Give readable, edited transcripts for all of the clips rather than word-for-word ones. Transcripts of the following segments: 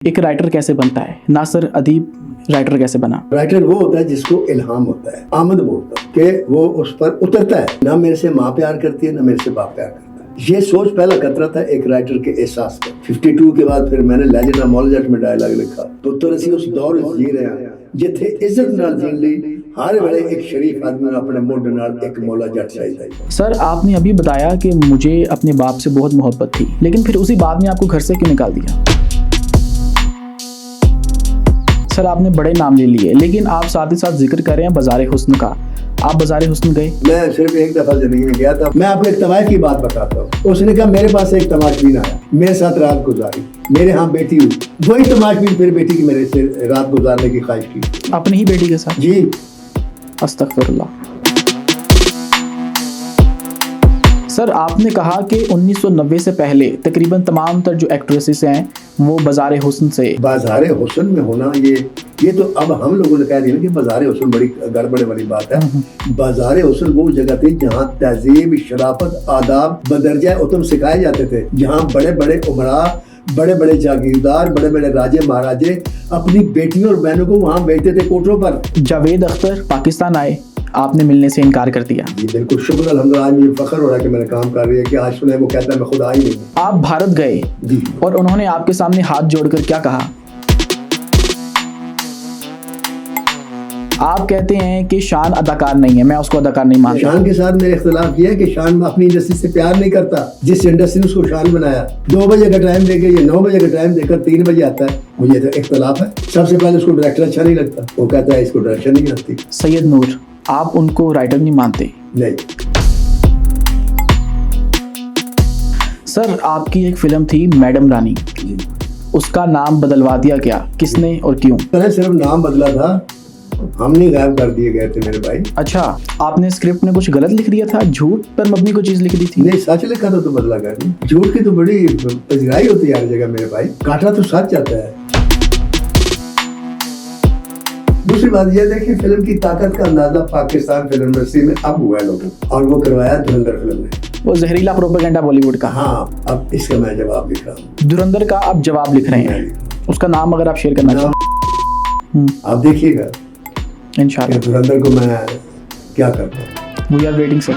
ایک رائٹر کیسے بنتا ہے؟ ناصر ادیب رائٹر کیسے بنا؟ رائٹر وہ ہوتا ہے جس کو الہام ہوتا ہے، آمد بولتا ہے کہ وہ اس پر اترتا ہے، نہ میرے سے ماں پیار کرتی ہے نہ میرے سے باپ پیار کرتا ہے۔ یہ سوچ پہلا قطرہ تھا ایک رائٹر کے احساس کا۔ 52 کے بعد پھر میں نے لیجنڈ آف مولجٹ میں ڈائلاگ لکھا، پتر اسی اس دور جی رہے ہیں جتھے عزت نال جین لی ہر بڑے ایک شریف آدمی اپنے موڈ نال ایک مولا جٹ چاہیے۔ سر آپ نے ابھی بتایا کہ مجھے اپنے باپ سے بہت محبت تھی، لیکن پھر اسی بات نے آپ کو گھر سے کیوں نکال دیا؟ سر آپ نے بڑے نام لے لیے، لیکن آپ ساتھ ہی ساتھ ذکر کر رہے ہیں بازار حسن کا۔ آپ بازار حسن گئے؟ میں صرف ایک دفعہ زندگی میں گیا تھا۔ میں آپ کو ایک طوائف کی بات بتاتا ہوں۔ اس نے کہا میرے پاس ایک تماش بین آیا، میرے ساتھ رات گزاری، میرے ہاں بیٹی ہوئی، وہی تماش بین پھر بیٹی کی میرے سے رات گزارنے کی خواہش کی۔ اپنی ہی بیٹی کے ساتھ؟ جی۔ استغفر اللہ۔ سر آپ نے کہا کہ 1990 سے پہلے تقریباً تمام تر جو ایکٹریسز ہیں وہ بازار حسن سے۔ بازار حسن میں ہونا یہ تو اب ہم لوگوں نے کہہ دیا کہ بازار حسن بڑی گڑبڑ والی بات ہے۔ بازار حسن وہ جگہ تھی جہاں تہذیب، شرافت، آداب بدرجہ اتم سکھائے جاتے تھے، جہاں بڑے بڑے عمراء، بڑے بڑے جاگیردار، بڑے بڑے راجے مہاراجے اپنی بیٹیوں اور بہنوں کو وہاں بیچتے تھے کوٹروں پر۔ جاوید اختر پاکستان آئے، آپ نے ملنے سے انکار کر دیا۔ جی بالکل، شکر الحمدللہ، آج مجھے فخر ہو رہا ہے کہ میں نے کام کر رہی ہے کہ آج سنے وہ کہتا ہے میں خود آئی نہیں۔ آپ بھارت گئے جی، اور انہوں نے آپ کے سامنے ہاتھ جوڑ کر کیا کہا؟ آپ کہتے ہیں کہ شان اداکار نہیں ہے، میں اس کو اداکار نہیں مانتا۔ شان کے ساتھ میرے اختلاف یہ ہے کہ شان اپنی انڈسٹری سے پیار نہیں کرتا، جس انڈسٹری نے اس کو شان بنایا۔ 2 بجے کا ٹائم دے کے یہ 9 بجے کا ٹائم دے کر 3 بجے آتا ہے، مجھے تو اختلاف ہے۔ سب سے پہلے اس کو ڈائریکٹر اچھا نہیں لگتا، وہ کہتا ہے اس کو ڈائریکشن نہیں آتی۔ سید نور، آپ ان کو رائٹر نہیں مانتے؟ نہیں۔ سر آپ کی ایک فلم تھی میڈم رانی، اس کا نام بدلوا دیا کیا، کس نے اور کیوں؟ صرف نام بدلا تھا، ہم نہیں غائب کر دیے گئے تھے میرے بھائی۔ اچھا، آپ نے اسکرپٹ میں کچھ غلط لکھ دیا تھا، جھوٹ پر مبنی کوئی چیز لکھ دی تھی؟ نہیں، سچ لکھا تھا تو بدلا کر دی۔ جھوٹ کی تو بڑی پذیرائی ہوتی ہے ہر جگہ میرے بھائی، کاٹا تو سچ آتا ہے۔ دوسری بات یہ دیکھیں، فلم کی طاقت کا اندازہ پاکستان فلم انڈسٹری میں اب ہوا ہے لوگوں، اور وہ کروایا دھرندر فلم نے۔ وہ زہریلا پروپیگنڈا بالی ووڈ کا۔ ہاں، اب اس کا میں جواب لکھ رہا ہوں۔ دھرندر کا آپ جواب لکھ رہے ہیں، اس کا نام اگر آپ شیئر کرنا چاہیں؟ آپ دیکھیے گا انشاءاللہ دھرندر کو میں کیا کرتا ہوں۔ وی آر ویٹنگ سر۔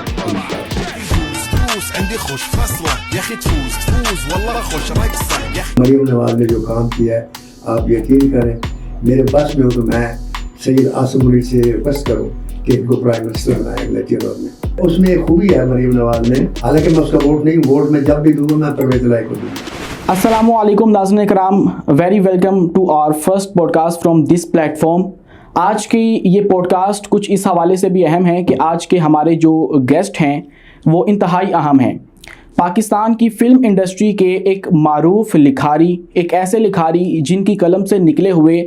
مریم نواز نے جو کام کیا ہے آپ یقین کریں، میرے بس میں ہو تو میں سید آصم منیر سے ریکویسٹ کروں کہ ان کو پرائم منسٹر بنائے اگلے ٹینور میں۔ اس میں ایک خوبی ہے مریم نواز میں، حالانکہ میں اس کا ووٹ نہیں، ووٹ میں جب بھی دوں گا میں پرویز الہی کو دوں گا۔ السلام علیکم ناظرین کرام، very welcome to our first podcast from this platform. آج کی یہ پوڈ کاسٹ کچھ اس حوالے سے بھی اہم ہے کہ آج کے ہمارے جو گیسٹ ہیں وہ انتہائی اہم ہیں۔ پاکستان کی فلم انڈسٹری کے ایک معروف لکھاری، ایک ایسے لکھاری جن کی قلم سے نکلے ہوئے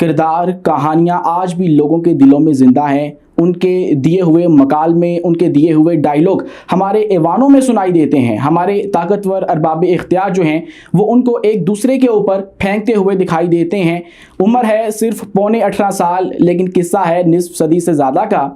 کردار، کہانیاں آج بھی لوگوں کے دلوں میں زندہ ہیں۔ ان کے دیے ہوئے مقال میں، ان کے دیے ہوئے ڈائیلاگ ہمارے ایوانوں میں سنائی دیتے ہیں۔ ہمارے طاقتور ارباب اختیار جو ہیں وہ ان کو ایک دوسرے کے اوپر پھینکتے ہوئے دکھائی دیتے ہیں۔ عمر ہے صرف 18.25 سال، لیکن قصہ ہے نصف صدی سے زیادہ کا۔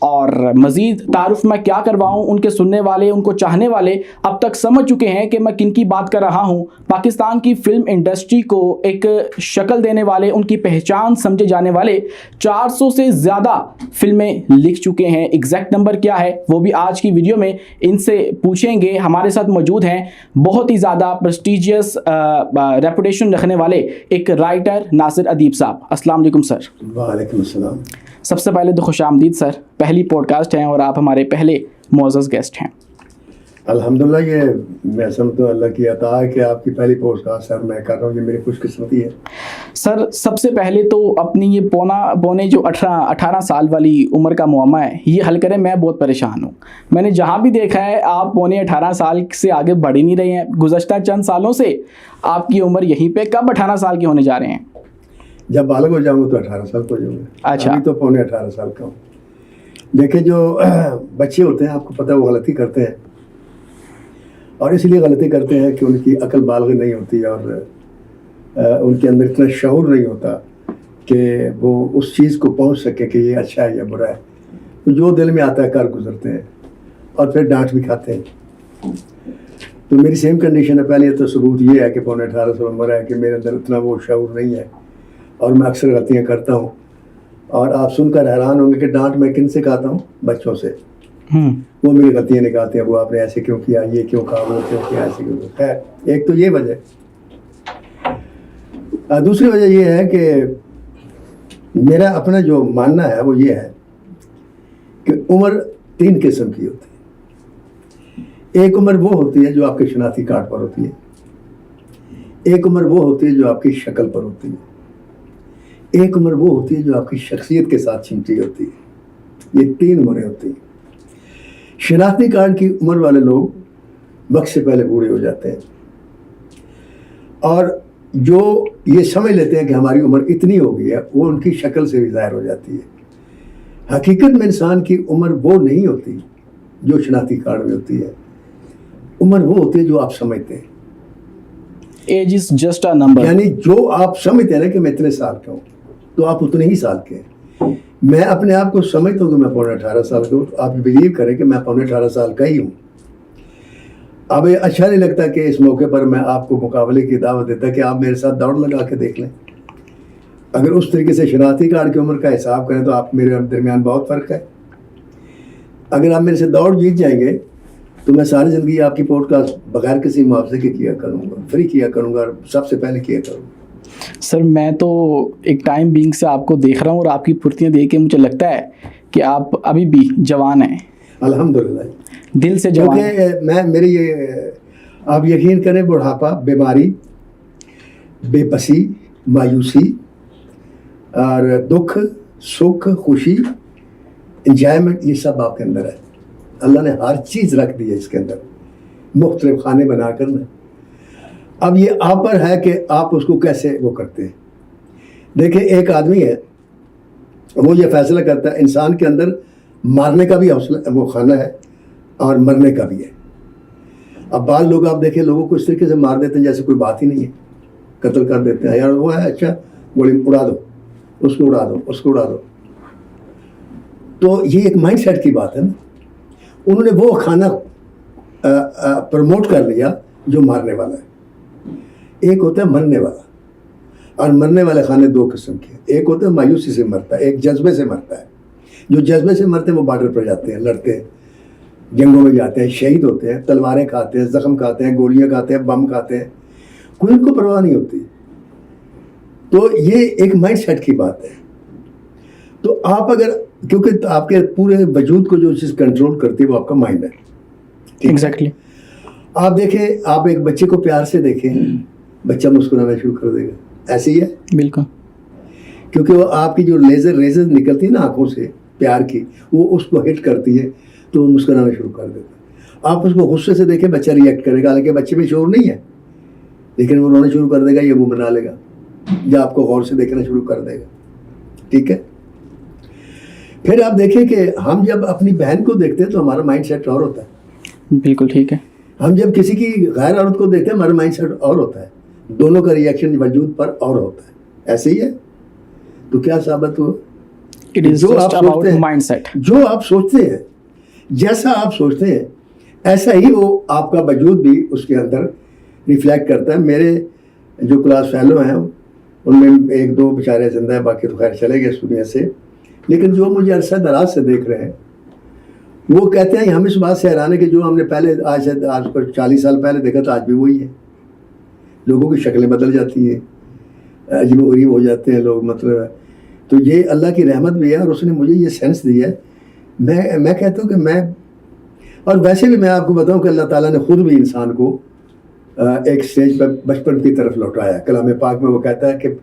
اور مزید تعارف میں کیا کرواؤں، ان کے سننے والے، ان کو چاہنے والے اب تک سمجھ چکے ہیں کہ میں کن کی بات کر رہا ہوں۔ پاکستان کی فلم انڈسٹری کو ایک شکل دینے والے، ان کی پہچان سمجھے جانے والے 400 سے زیادہ فلمیں لکھ چکے ہیں۔ ایگزیکٹ نمبر کیا ہے وہ بھی آج کی ویڈیو میں ان سے پوچھیں گے۔ ہمارے ساتھ موجود ہیں بہت ہی زیادہ پریسٹیجیس ریپوٹیشن رکھنے والے ایک رائٹر ناصر ادیب صاحب۔ السلام علیکم سر۔ وعلیکم السلام۔ سب سے پہلے تو خوش آمدید سر، پہلی پوڈ کاسٹ ہیں اور آپ ہمارے پہلے معزز گیسٹ ہیں۔ الحمدللہ، یہ میں سمجھتا ہوں اللہ کی عطا ہے کہ آپ کی پہلی پوڈ کاسٹ میں کر رہا ہوں، یہ میری خوش قسمتی ہے۔ سر سب سے پہلے تو اپنی یہ پونے جو 18 سال والی عمر کا معمہ ہے یہ حل کریں، میں بہت پریشان ہوں۔ میں نے جہاں بھی دیکھا ہے آپ 18.25 سال سے آگے بڑھ ہی نہیں رہے ہیں۔ گزشتہ چند سالوں سے آپ کی عمر یہیں پہ، کب 18 سال کے ہونے جا رہے ہیں؟ جب بالغ ہو جاؤں گا تو 18 سال کو ہو جاؤں گا۔ اچھا، ابھی تو 18.25 سال کا ہوں۔ دیکھیں جو بچے ہوتے ہیں آپ کو پتہ ہے وہ غلطی کرتے ہیں، اور اس لیے غلطی کرتے ہیں کہ ان کی عقل بالغ نہیں ہوتی اور ان کے اندر اتنا شعور نہیں ہوتا کہ وہ اس چیز کو پہنچ سکے کہ یہ اچھا ہے یا برا ہے۔ تو جو دل میں آتا ہے کر گزرتے ہیں اور پھر ڈانٹ بھی کھاتے ہیں۔ تو میری سیم کنڈیشن ہے. پہلے تو ثبوت یہ ہے کہ 18.5 سال عمر ہے کہ میرے اندر اتنا وہ شعور نہیں ہے اور میں اکثر غلطیاں کرتا ہوں. اور آپ سن کر حیران ہوں گے کہ ڈانٹ میں کن سے کھاتا ہوں؟ بچوں سے. وہ میری غلطیاں نکالتے ہیں, وہ آپ نے ایسے کیوں کیا, یہ کیوں کہا, وہ کیوں کیا, ایسے کیوں. خیر, ایک تو یہ وجہ. دوسری وجہ یہ ہے کہ میرا اپنا جو ماننا ہے وہ یہ ہے کہ عمر 3 قسم کی ہوتی ہے. ایک عمر وہ ہوتی ہے جو آپ کے شناختی کارڈ پر ہوتی ہے, ایک عمر وہ ہوتی ہے جو آپ کی شکل پر ہوتی ہے, ایک عمر وہ ہوتی ہے جو آپ کی شخصیت کے ساتھ چمٹی ہوتی ہے. یہ 3 عمریں ہوتی ہیں. شناختی کارڈ کی عمر والے لوگ وقت سے پہلے بوڑھے ہو جاتے ہیں, اور جو یہ سمجھ لیتے ہیں کہ ہماری عمر اتنی ہو گئی ہے وہ ان کی شکل سے بھی ظاہر ہو جاتی ہے. حقیقت میں انسان کی عمر وہ نہیں ہوتی جو شناختی کارڈ میں ہوتی ہے. عمر وہ ہوتی ہے جو آپ سمجھتے ہیں. Age is just a number. یعنی جو آپ سمجھتے ہیں نا کہ میں اتنے سال کا ہوں تو آپ اتنے ہی سال کے ہیں. میں اپنے آپ کو سمجھتا ہوں کہ میں 18.5 سال کا ہوں, تو آپ بلیو کریں کہ میں 18.5 سال کا ہی ہوں. اب یہ اچھا نہیں لگتا کہ اس موقع پر میں آپ کو مقابلے کی دعوت دیتا کہ آپ میرے ساتھ دوڑ لگا کے دیکھ لیں. اگر اس طریقے سے شناختی کارڈ کی عمر کا حساب کریں تو آپ میرے درمیان بہت فرق ہے. اگر آپ میرے سے دوڑ جیت جائیں گے تو میں ساری زندگی آپ کی پوڈ کاسٹ بغیر کسی معاوضے کے کیا کروں گا, فری کیا کروں گا, سب سے پہلے کیا کروں گا. سر میں تو ایک ٹائم بینگ سے آپ کو دیکھ رہا ہوں اور آپ کی پھرتیاں دیکھ کے مجھے لگتا ہے کہ آپ ابھی بھی جوان ہیں. الحمدللہ, دل سے جوان. کیونکہ میں میری یہ آپ یقین کریں, بڑھاپا, بیماری, بے بسی, مایوسی اور دکھ, سکھ, خوشی, انجوائمنٹ, یہ سب آپ کے اندر ہے. اللہ نے ہر چیز رکھ دی ہے اس کے اندر, مختلف خانے بنا کر نا. اب یہ آپ پر ہے کہ آپ اس کو کیسے وہ کرتے ہیں. دیکھیں, ایک آدمی ہے وہ یہ فیصلہ کرتا ہے, انسان کے اندر مارنے کا بھی حوصلہ وہ خانہ ہے اور مرنے کا بھی ہے. اب بعض لوگ آپ دیکھیں لوگوں کو اس طریقے سے مار دیتے ہیں جیسے کوئی بات ہی نہیں ہے, قتل کر دیتے ہیں. یار وہ ہے, اچھا گولی اڑا دو, اس کو اڑا دو, اس کو اڑا دو. تو یہ ایک مائنڈ سیٹ کی بات ہے نا. انہوں نے وہ کھانا پروموٹ کر لیا جو مارنے والا ہے. ایک ہوتا ہے مرنے والا, اور مرنے والے کھانے 2 قسم کے. ایک ہوتا ہے مایوسی سے مرتا ہے, ایک جذبے سے مرتا ہے. جو جذبے سے مرتے ہیں وہ بارڈر پر جاتے ہیں, لڑتے ہیں, جنگوں میں جاتے ہیں, شہید ہوتے ہیں, تلواریں کھاتے ہیں, زخم کھاتے ہیں, گولیاں کھاتے ہیں, بم کھاتے ہیں, کوئی ان کو پرواہ نہیں ہوتی. تو یہ ایک مائنڈ سیٹ کی بات ہے. تو آپ اگر, کیونکہ آپ کے پورے وجود کو جو چیز کنٹرول کرتی ہے وہ آپ کا مائنڈ ہے. ایگزیکٹلی. آپ دیکھیں, آپ ایک بچے کو پیار سے دیکھیں, بچہ مسکرانا شروع کر دے گا. ایسے ہی ہے بالکل. کیونکہ وہ آپ کی جو ریزر نکلتی ہے نا آنکھوں سے پیار کی, وہ اس کو ہٹ کرتی ہے تو وہ مسکرانا شروع کر دیتا ہے. آپ اس کو غصے سے دیکھیں, بچہ ریئیکٹ کرے گا, حالانکہ بچے میں شعور نہیں ہے, لیکن وہ رونا شروع کر دے گا, یہ منہ بنا لے گا, یا آپ کو غور سے دیکھنا شروع کر دے گا. ٹھیک ہے. پھر آپ دیکھیں کہ ہم جب اپنی بہن کو دیکھتے ہیں تو ہمارا مائنڈ سیٹ اور ہوتا ہے. بالکل ٹھیک ہے. ہم جب کسی کی غیر عورت کو دیکھتے ہیں ہمارا مائنڈ سیٹ اور ہوتا ہے. دونوں کا ریئیکشن وجود پر اور ہوتا ہے. ایسے ہی ہے. تو کیا ثابت ہو, جو آپ سوچتے ہیں, مائنڈ سیٹ, جو آپ سوچتے ہیں, جیسا آپ سوچتے ہیں ایسا ہی وہ آپ کا وجود بھی اس کے اندر ریفلیکٹ کرتا ہے. میرے جو کلاس فیلو ہیں ان میں 1-2 بیچارے زندہ ہیں, باقی تو خیر چلے گئے اس دنیا سے. لیکن جو مجھے عرصہ دراز سے دیکھ رہے ہیں وہ کہتے ہیں ہم اس بات سے حیران ہیں کہ جو ہم نے پہلے آج 40 سال پہلے دیکھا تھا آج بھی وہی ہے. لوگوں کی شکلیں بدل جاتی ہیں, عجیب و غریب ہو جاتے ہیں لوگ, مطلب. تو یہ اللہ کی رحمت بھی ہے اور اس نے مجھے یہ سینس دی ہے. میں کہتا ہوں کہ میں, اور ویسے بھی میں آپ کو بتاؤں کہ اللہ تعالیٰ نے خود بھی انسان کو ایک سٹیج پر بچپن کی طرف لوٹایا. کلام پاک میں وہ کہتا ہے کہ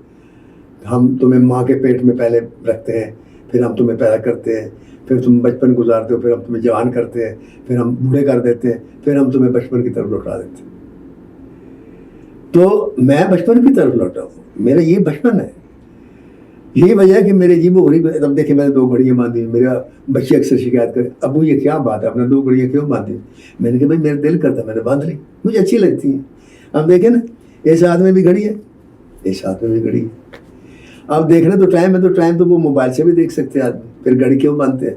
ہم تمہیں ماں کے پیٹ میں پہلے رکھتے ہیں, پھر ہم تمہیں پیدا کرتے ہیں, پھر تم بچپن گزارتے ہو, پھر ہم تمہیں جوان کرتے ہیں, پھر ہم بوڑھے کر دیتے ہیں, پھر ہم تمہیں بچپن کی طرف لوٹا دیتے ہیں. تو میں بچپن کی طرف لوٹا ہوں, میرا یہ بچپن ہے. یہی وجہ ہے کہ میرے عجیب و غریب, اب دیکھیں میں نے 2 گھڑیاں باندھی. میرا بچے اکثر شکایت کرے, ابو یہ کیا بات ہے, آپ نے 2 گھڑیاں کیوں باندھی؟ میں نے کہا بھائی میرا دل کرتا, میں نے باندھ لی, مجھے اچھی لگتی ہیں. اب دیکھیں نا, اس ہاتھ میں بھی گھڑی ہے, اس ہاتھ میں بھی گھڑی ہے. اب دیکھنا تو ٹائم ہے, تو ٹائم تو وہ موبائل سے بھی دیکھ سکتے ہیں آدمی. پھر گھڑی کیوں باندھتے ہیں؟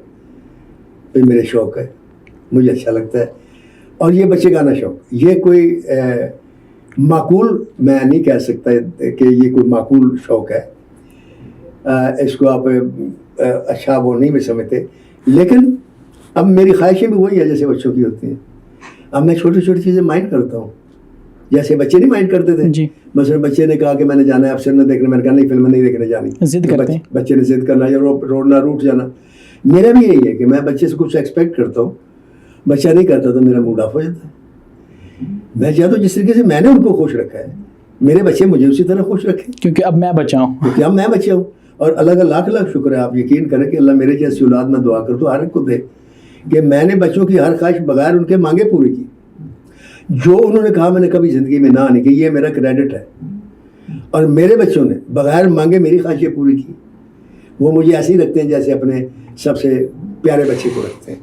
پھر میرے شوق ہے, مجھے اچھا لگتا ہے. اور یہ بچے گانا شوق، یہ کوئی معقول میں نہیں کہہ سکتا کہ یہ کوئی معقول شوق ہے، اس کو آپ اچھا وہ نہیں بھی سمجھتے، لیکن اب میری خواہشیں بھی وہی ہے جیسے بچوں کی ہوتی ہیں. اب میں چھوٹی چھوٹی چیزیں مائنڈ کرتا ہوں جیسے بچے نہیں مائنڈ کرتے تھے جی. مثلا بچے نے کہا کہ میں نے جانا ہے اب سنیما دیکھنے، میں نے کہا نہیں فلم نہیں دیکھنے جانی، ضد کرتے ہیں. بچے نے ضد کرنا یا رونا روٹ جانا. میرا بھی یہی ہے کہ میں بچے سے کچھ ایکسپیکٹ کرتا ہوں، بچہ نہیں کرتا تو میرا موڈ آف ہو جاتا ہے. میں چاہتا ہوں جس طریقے سے میں نے ان کو خوش رکھا ہے میرے بچے مجھے اسی طرح خوش رکھیں، کیونکہ اب میں بچا ہوں. کیونکہ اب میں بچہ ہوں. اور اللہ کا لاکھ لاکھ شکر ہے، آپ یقین کریں کہ اللہ میرے جیسی اولاد میں دعا کرتا ہوں ہر ایک کو دے کہ میں نے بچوں کی ہر خواہش بغیر ان کے مانگے پوری کی. جو انہوں نے کہا میں نے کبھی زندگی میں نہ نہیں کی، یہ میرا کریڈٹ ہے. اور میرے بچوں نے بغیر مانگے میری خواہشیں پوری کی. وہ مجھے ایسے ہی رکھتے ہیں جیسے اپنے سب سے پیارے بچے کو رکھتے ہیں.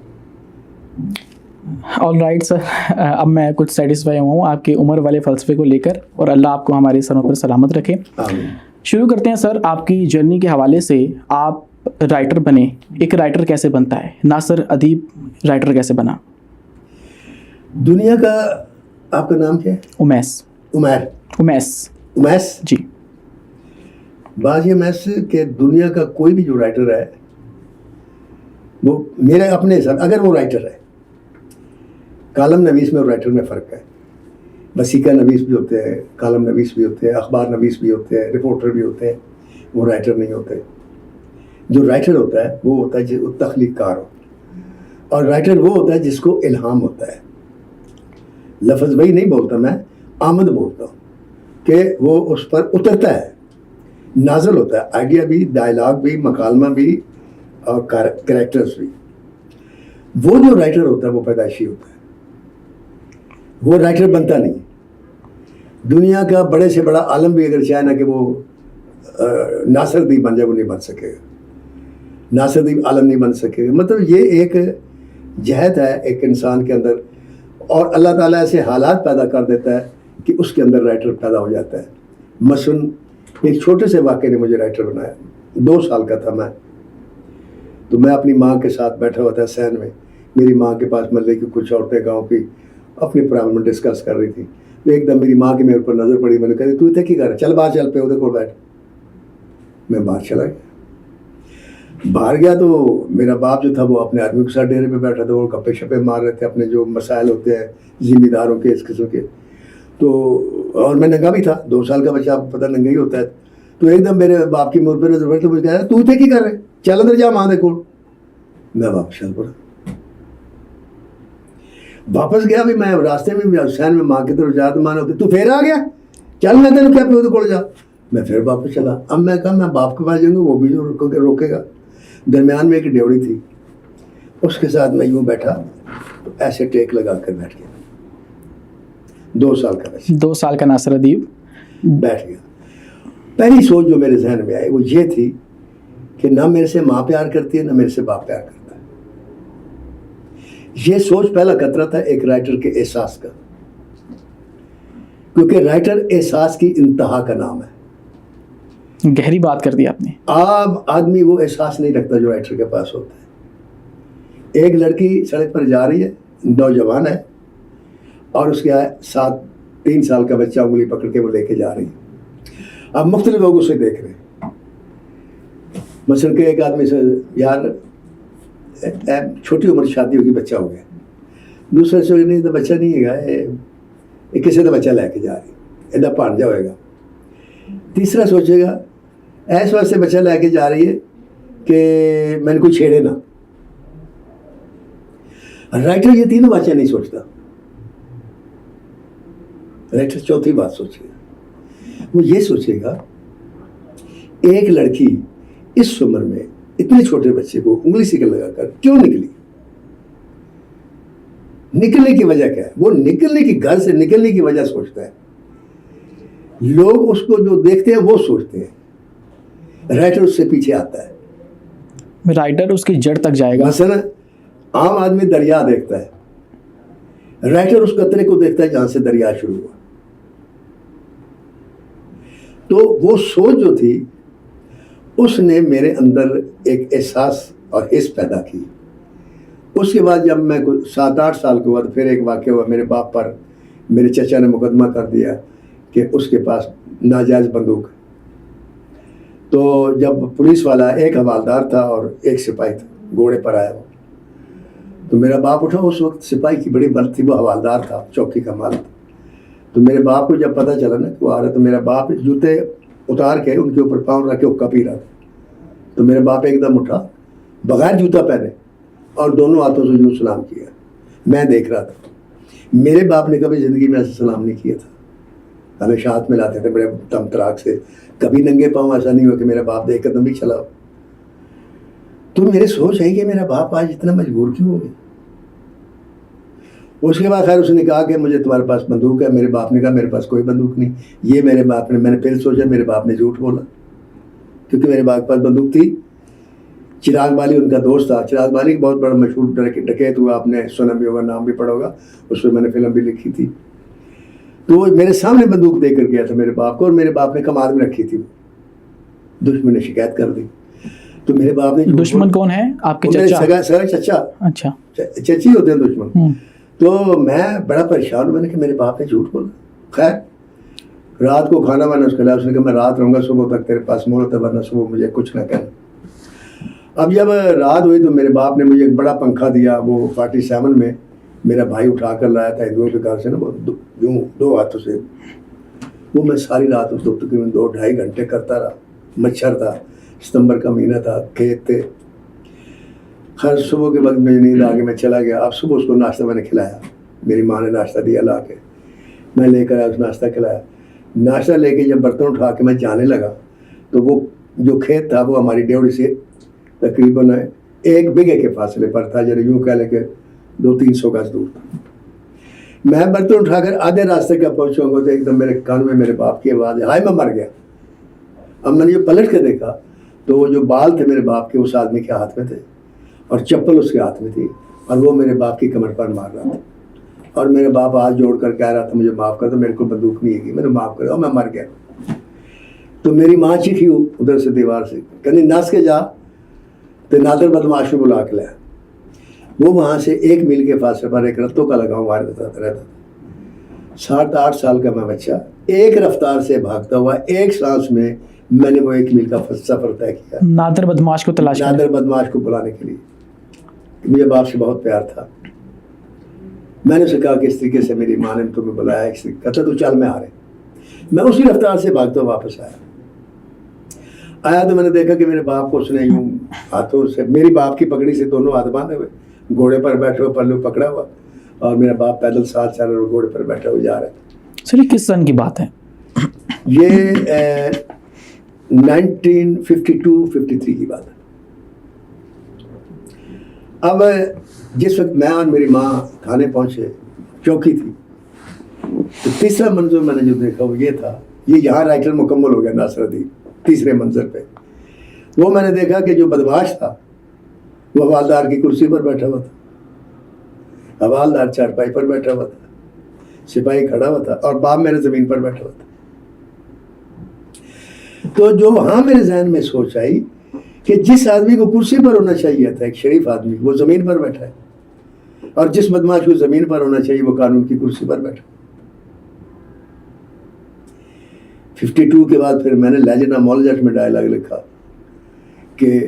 آل رائٹ سر، اب میں کچھ سیٹسفائی ہوا ہوں آپ کی عمر والے فلسفے کو لے کر، اور اللہ آپ کو ہمارے سروں پر سلامت رکھے. آمین. شروع کرتے ہیں سر آپ کی جرنی کے حوالے سے. آپ رائٹر بنے، ایک رائٹر کیسے بنتا ہے؟ ناصر ادیب رائٹر کیسے بنا؟ دنیا کا آپ کا نام کیا ہے؟ امیس. امیس جی. بعض یہ میس کہ دنیا کا کوئی بھی جو رائٹر ہے وہ میرے اپنے حساب اگر وہ رائٹر ہے، کالم نویس میں اور رائٹر میں فرق ہے. وسیقہ نویس بھی ہوتے ہیں، کالم نویس بھی ہوتے ہیں، اخبار نویس بھی ہوتے ہیں، رپورٹر بھی ہوتے ہیں، وہ رائٹر نہیں ہوتے. جو رائٹر ہوتا ہے وہ ہوتا ہے جو تخلیق کار ہو، اور رائٹر وہ ہوتا ہے جس کو الہام ہوتا ہے. لفظ وہی نہیں بولتا میں، آمد بولتا ہوں کہ وہ اس پر اترتا ہے، نازل ہوتا ہے. آئیڈیا بھی، ڈائلاگ بھی، مکالمہ بھی اور کریکٹرز بھی. وہ جو رائٹر ہوتا ہے وہ پیدائشی ہوتا ہے، وہ رائٹر بنتا نہیں. دنیا کا بڑے سے بڑا عالم بھی اگر چاہے نا کہ وہ ناصر ادیب بن جائے وہ نہیں بن سکے گا. ناصر ادیب عالم نہیں بن سکے گا. مطلب یہ ایک جہد ہے ایک انسان کے اندر، اور اللہ تعالیٰ ایسے حالات پیدا کر دیتا ہے کہ اس کے اندر رائٹر پیدا ہو جاتا ہے. مثلاً ایک چھوٹے سے واقعے نے مجھے رائٹر بنایا. 2 سال کا تھا میں، تو میں اپنی ماں کے ساتھ بیٹھا ہوا تھا سین میں. میری ماں کے پاس ملے کی کچھ عورتیں گاؤں کی اپنی پرابلم ڈسکس کر رہی تھی. تو ایک دم میری ماں کی میرے اوپر نظر پڑی. میں نے کہا تو اتنے کی کر رہا، چل باہر چل پہ ادھر کو بیٹھ. میں باہر چلا گیا. باہر گیا تو میرا باپ جو تھا وہ اپنے آدمی کے ساتھ ڈیرے پہ بیٹھا تھا. وہ گپے شپے مار رہے تھے اپنے جو مسائل ہوتے ہیں ذمہ داروں کے اس قسم کے. تو اور میں ننگا بھی تھا، 2 سال کا بچہ آپ پتہ ننگا ہی ہوتا ہے. تو ایک دم میرے باپ کی مور پہ نظر پڑی تو مجھے کہہ رہا تو اتنے کی کر رہے، چل اندر جا ماں دے کول. میں واپس چل پڑا. واپس گیا بھی میں راستے میں بھی حسین میں ماں کی طرف جا تو ماں نے تو پھر آ گیا، چل میں تیرے کیا پیو کول جا. میں پھر واپس چلا. اب میں کہا میں باپ کے پاس جاؤں گا، وہ بھی جو روکے گا. درمیان میں ایک ڈیوڑی تھی، اس کے ساتھ میں یوں بیٹھا تو ایسے ٹیک لگا کر بیٹھ گیا. 2 سال کا بچہ 2 سال کا ناصر ادیب بیٹھ گیا. پہلی سوچ جو میرے ذہن میں آئی وہ یہ تھی کہ نہ میرے سے ماں پیار کرتی ہے نہ میرے سے باپ پیار کرتا ہے. یہ سوچ پہلا قطرہ تھا ایک رائٹر کے احساس کا، کیونکہ رائٹر احساس کی انتہا کا نام ہے. گہری بات کر دی آپ نے. عام آدمی وہ احساس نہیں رکھتا جو رائٹر کے پاس ہوتا ہے. ایک لڑکی سڑک پر جا رہی ہے، نوجوان ہے، اور اس کے 3 سال کا بچہ انگلی پکڑ کے وہ لے کے جا رہی ہے. اب مختلف لوگ اسے دیکھ رہے ہیں. مثلا کہ ایک آدمی سے یار چھوٹی عمر شادی ہوگی بچہ ہو گیا. دوسرے سے نہیں تو بچہ نہیں ہے، یہ کسی کا بچہ لے کے جا رہی ہے، ادھر پھاڑ جائے گا. تیسرا سوچے گا ایس واسطے بچہ لے کے جا رہی ہے کہ میں نے کوئی چھیڑے نہ. رائٹر یہ تینوں باتیں نہیں سوچتا. رائٹر چوتھی بات سوچے گا. وہ یہ سوچے گا ایک لڑکی اس عمر میں اتنے چھوٹے بچے کو انگلی سکل لگا کر کیوں نکلی، نکلنے کی وجہ کیا ہے. وہ نکلنے کی گھر سے نکلنے کی وجہ سوچتا ہے. لوگ اس کو جو دیکھتے ہیں وہ سوچتے ہیں، رائٹر اس سے پیچھے آتا ہے. رائٹر اس کی جڑ تک جائے گا. مثلا عام آدمی دریا دیکھتا ہے، رائٹر اس قطرے کو دیکھتا ہے جہاں سے دریا شروع ہوا. تو وہ سوچ جو تھی اس نے میرے اندر ایک احساس اور حس پیدا کی. اس کے بعد جب میں 7-8 سال کے بعد پھر ایک واقعہ ہوا، میرے باپ پر میرے چچا نے مقدمہ کر دیا کہ اس کے پاس ناجائز بندوق ہے۔ تو جب پولیس والا، ایک حوالدار تھا اور ایک سپاہی تھا، گھوڑے پر آیا ہوا، تو میرا باپ اٹھا، اس وقت سپاہی کی بڑی بلد تھی، وہ حوالدار تھا، چوکی کا مالک۔ تو میرے باپ کو جب پتہ چلا نا کہ وہ آ رہا، تو میرا باپ جوتے اتار کے ان کے اوپر پاؤں رکھ کے حقہ پی رہا تھا۔ تو میرے باپ ایک دم اٹھا بغیر جوتا پہنے اور دونوں ہاتھوں سے یوں سلام کیا، میں دیکھ رہا تھا۔ میرے باپ نے کبھی زندگی میں ایسے سلام نہیں کیا تھا، ہمیشہ ہاتھ ملاتے تھے بڑے تم تراک سے، کبھی ننگے پاؤں ایسا نہیں ہوا کہ میرا باپ دیکھ قدم بھی چلا ہو۔ تو میرے سوچ ہے کہ میرا باپ آج اتنا مجبور کیوں ہو گیا۔ اس کے بعد خیر اس نے کہا کہ مجھے تمہارے پاس بندوق ہے۔ میرے باپ نے کہا میرے پاس کوئی بندوق نہیں۔ یہ میرے باپ نے، میں نے پھر سوچا میرے باپ نے جھوٹ بولا، کیونکہ میرے باپ کے پاس بندوق تھی۔ چراغ بالی ان کا دوست تھا، چراغ بالی بہت بڑا مشہور ڈکیت ہوا، آپ نے سنا بھی ہوگا، نام بھی پڑا ہوگا، اس میں نے فلم بھی لکھی تھی۔ تو وہ میرے سامنے بندوق دے کر گیا تھا میرے باپ کو، اور میرے باپ نے کماد میں رکھی تھی، دشمن نے شکایت کر دی۔ تو میرے باپ نے، دشمن کون ہے آپ کے چچا؟ سگا چچا، اچھا چچی ہوتے ہیں دشمن۔ تو میں بڑا پریشان ہوں، میں نے کہا میرے باپ نے جھوٹ بولا۔ خیر رات کو کھانا وانا اس کے اس نے کہا میں رات رہوں گا، صبح تک تیرے پاس مہلت ہے، ورنہ صبح مجھے کچھ نہ کہنا۔ اب جب رات ہوئی تو میرے باپ نے مجھے ایک بڑا پنکھا دیا، وہ 47 میں میرا بھائی اٹھا کر لایا تھا ہندوؤں کے گھر سے نا، وہ یوں 2 ہاتھوں سے، وہ میں ساری رات اس کو تقریباً 2-2.5 گھنٹے کرتا رہا۔ مچھر تھا، ستمبر کا مہینہ تھا، کھیت تھے۔ خیر صبح کے وقت مجھے نیند آ کے میں چلا گیا۔ اب صبح اس کو ناشتہ میں نے کھلایا، میری ماں نے ناشتہ دیا لا کے، میں لے کر آیا، اس ناشتہ کھلایا۔ ناشتہ لے کے جب برتن اٹھا کے میں جانے لگا تو وہ جو کھیت تھا وہ ہماری ڈیوڑی سے تقریباً 1 بیگھے کے فاصلے پر تھا، ذرا یوں کہہ لیں کہ 200-300 گز دور تھا۔ میں برتن اٹھا کر آدھے راستے کا پہنچوں گا تو ایک دم میرے کان میں میرے باپ کی آواز ہے، ہائے میں مر گیا۔ اب میں نے جو پلٹ کے دیکھا تو وہ جو بال تھے میرے باپ کے اس آدمی کے ہاتھ میں تھے، اور چپل اس کے ہاتھ میں تھی، اور وہ میرے باپ کی کمر پر مار رہا تھا، اور میرے باپ ہاتھ جوڑ کر کہہ رہا تھا مجھے معاف کر دو، میرے کو بندوق نہیں ہے، میں نے معاف کر دو، میں مر گیا۔ تو میری ماں چیخی ادھر سے دیوار سے، کہنی نس کے جا تو نادر بدماش کو بلا کے لایا۔ وہ وہاں سے 1 میل کے فاصلے پر ایک رتوں کا لگاؤ مار رہتا تھا۔ 7-8 سال کا میں بچہ ایک رفتار سے بھاگتا ہوا، ایک سانس میں میں نے وہ 1 میل کا سفر طے کیا، نادر بدماش کو تلاش، نادر بدماش کو بلانے کے لیے۔ مجھے باپ سے بہت پیار تھا۔ میں نے اسے کہا کہ اس طریقے سے میری ماں نے تمہیں بلایا، اس طریقے کہتا تو چل میں آ رہے۔ میں اسی رفتار سے بھاگتا واپس آیا تو میں نے دیکھا کہ میرے باپ کو اس نے یوں ہاتھوں سے، میری باپ کی پگڑی سے دونوں ہاتھ باندھے ہوئے، گھوڑے پر بیٹھے ہوئے، پلو پکڑا ہوا، اور میرا باپ پیدل ساتھ چل رہا، گھوڑے پر بیٹھا ہوئے جا رہا تھا۔ سر یہ کس سن کی بات ہے؟ یہ 1952-53 کی بات ہے۔ اب جس وقت میں اور میری ماں تھانے پہنچے، چوکی تھی، تو تیسرا منظر میں نے جو دیکھا وہ یہ تھا، یہ یہاں رائٹر مکمل ہو گیا ناصر الدین، تیسرے منظر پہ وہ میں نے دیکھا کہ جو بدماش تھا وہ حوالدار کی کرسی پر بیٹھا ہوا تھا، حوالدار چارپائی پر بیٹھا ہوا تھا، سپاہی کھڑا ہوا تھا، اور باپ میرے زمین پر بیٹھا ہوا تھا۔ تو جو وہاں میرے ذہن میں سوچ آئی کہ جس آدمی کو کرسی پر ہونا چاہیے تھا، ایک شریف آدمی، وہ زمین پر بیٹھا ہے، اور جس بدماش کو زمین پر ہونا چاہیے وہ قانون کی کرسی پر بیٹھا۔ 52 کے بعد پھر میں نے لیجنڈ مول جٹ میں ڈائلاگ لکھا کہ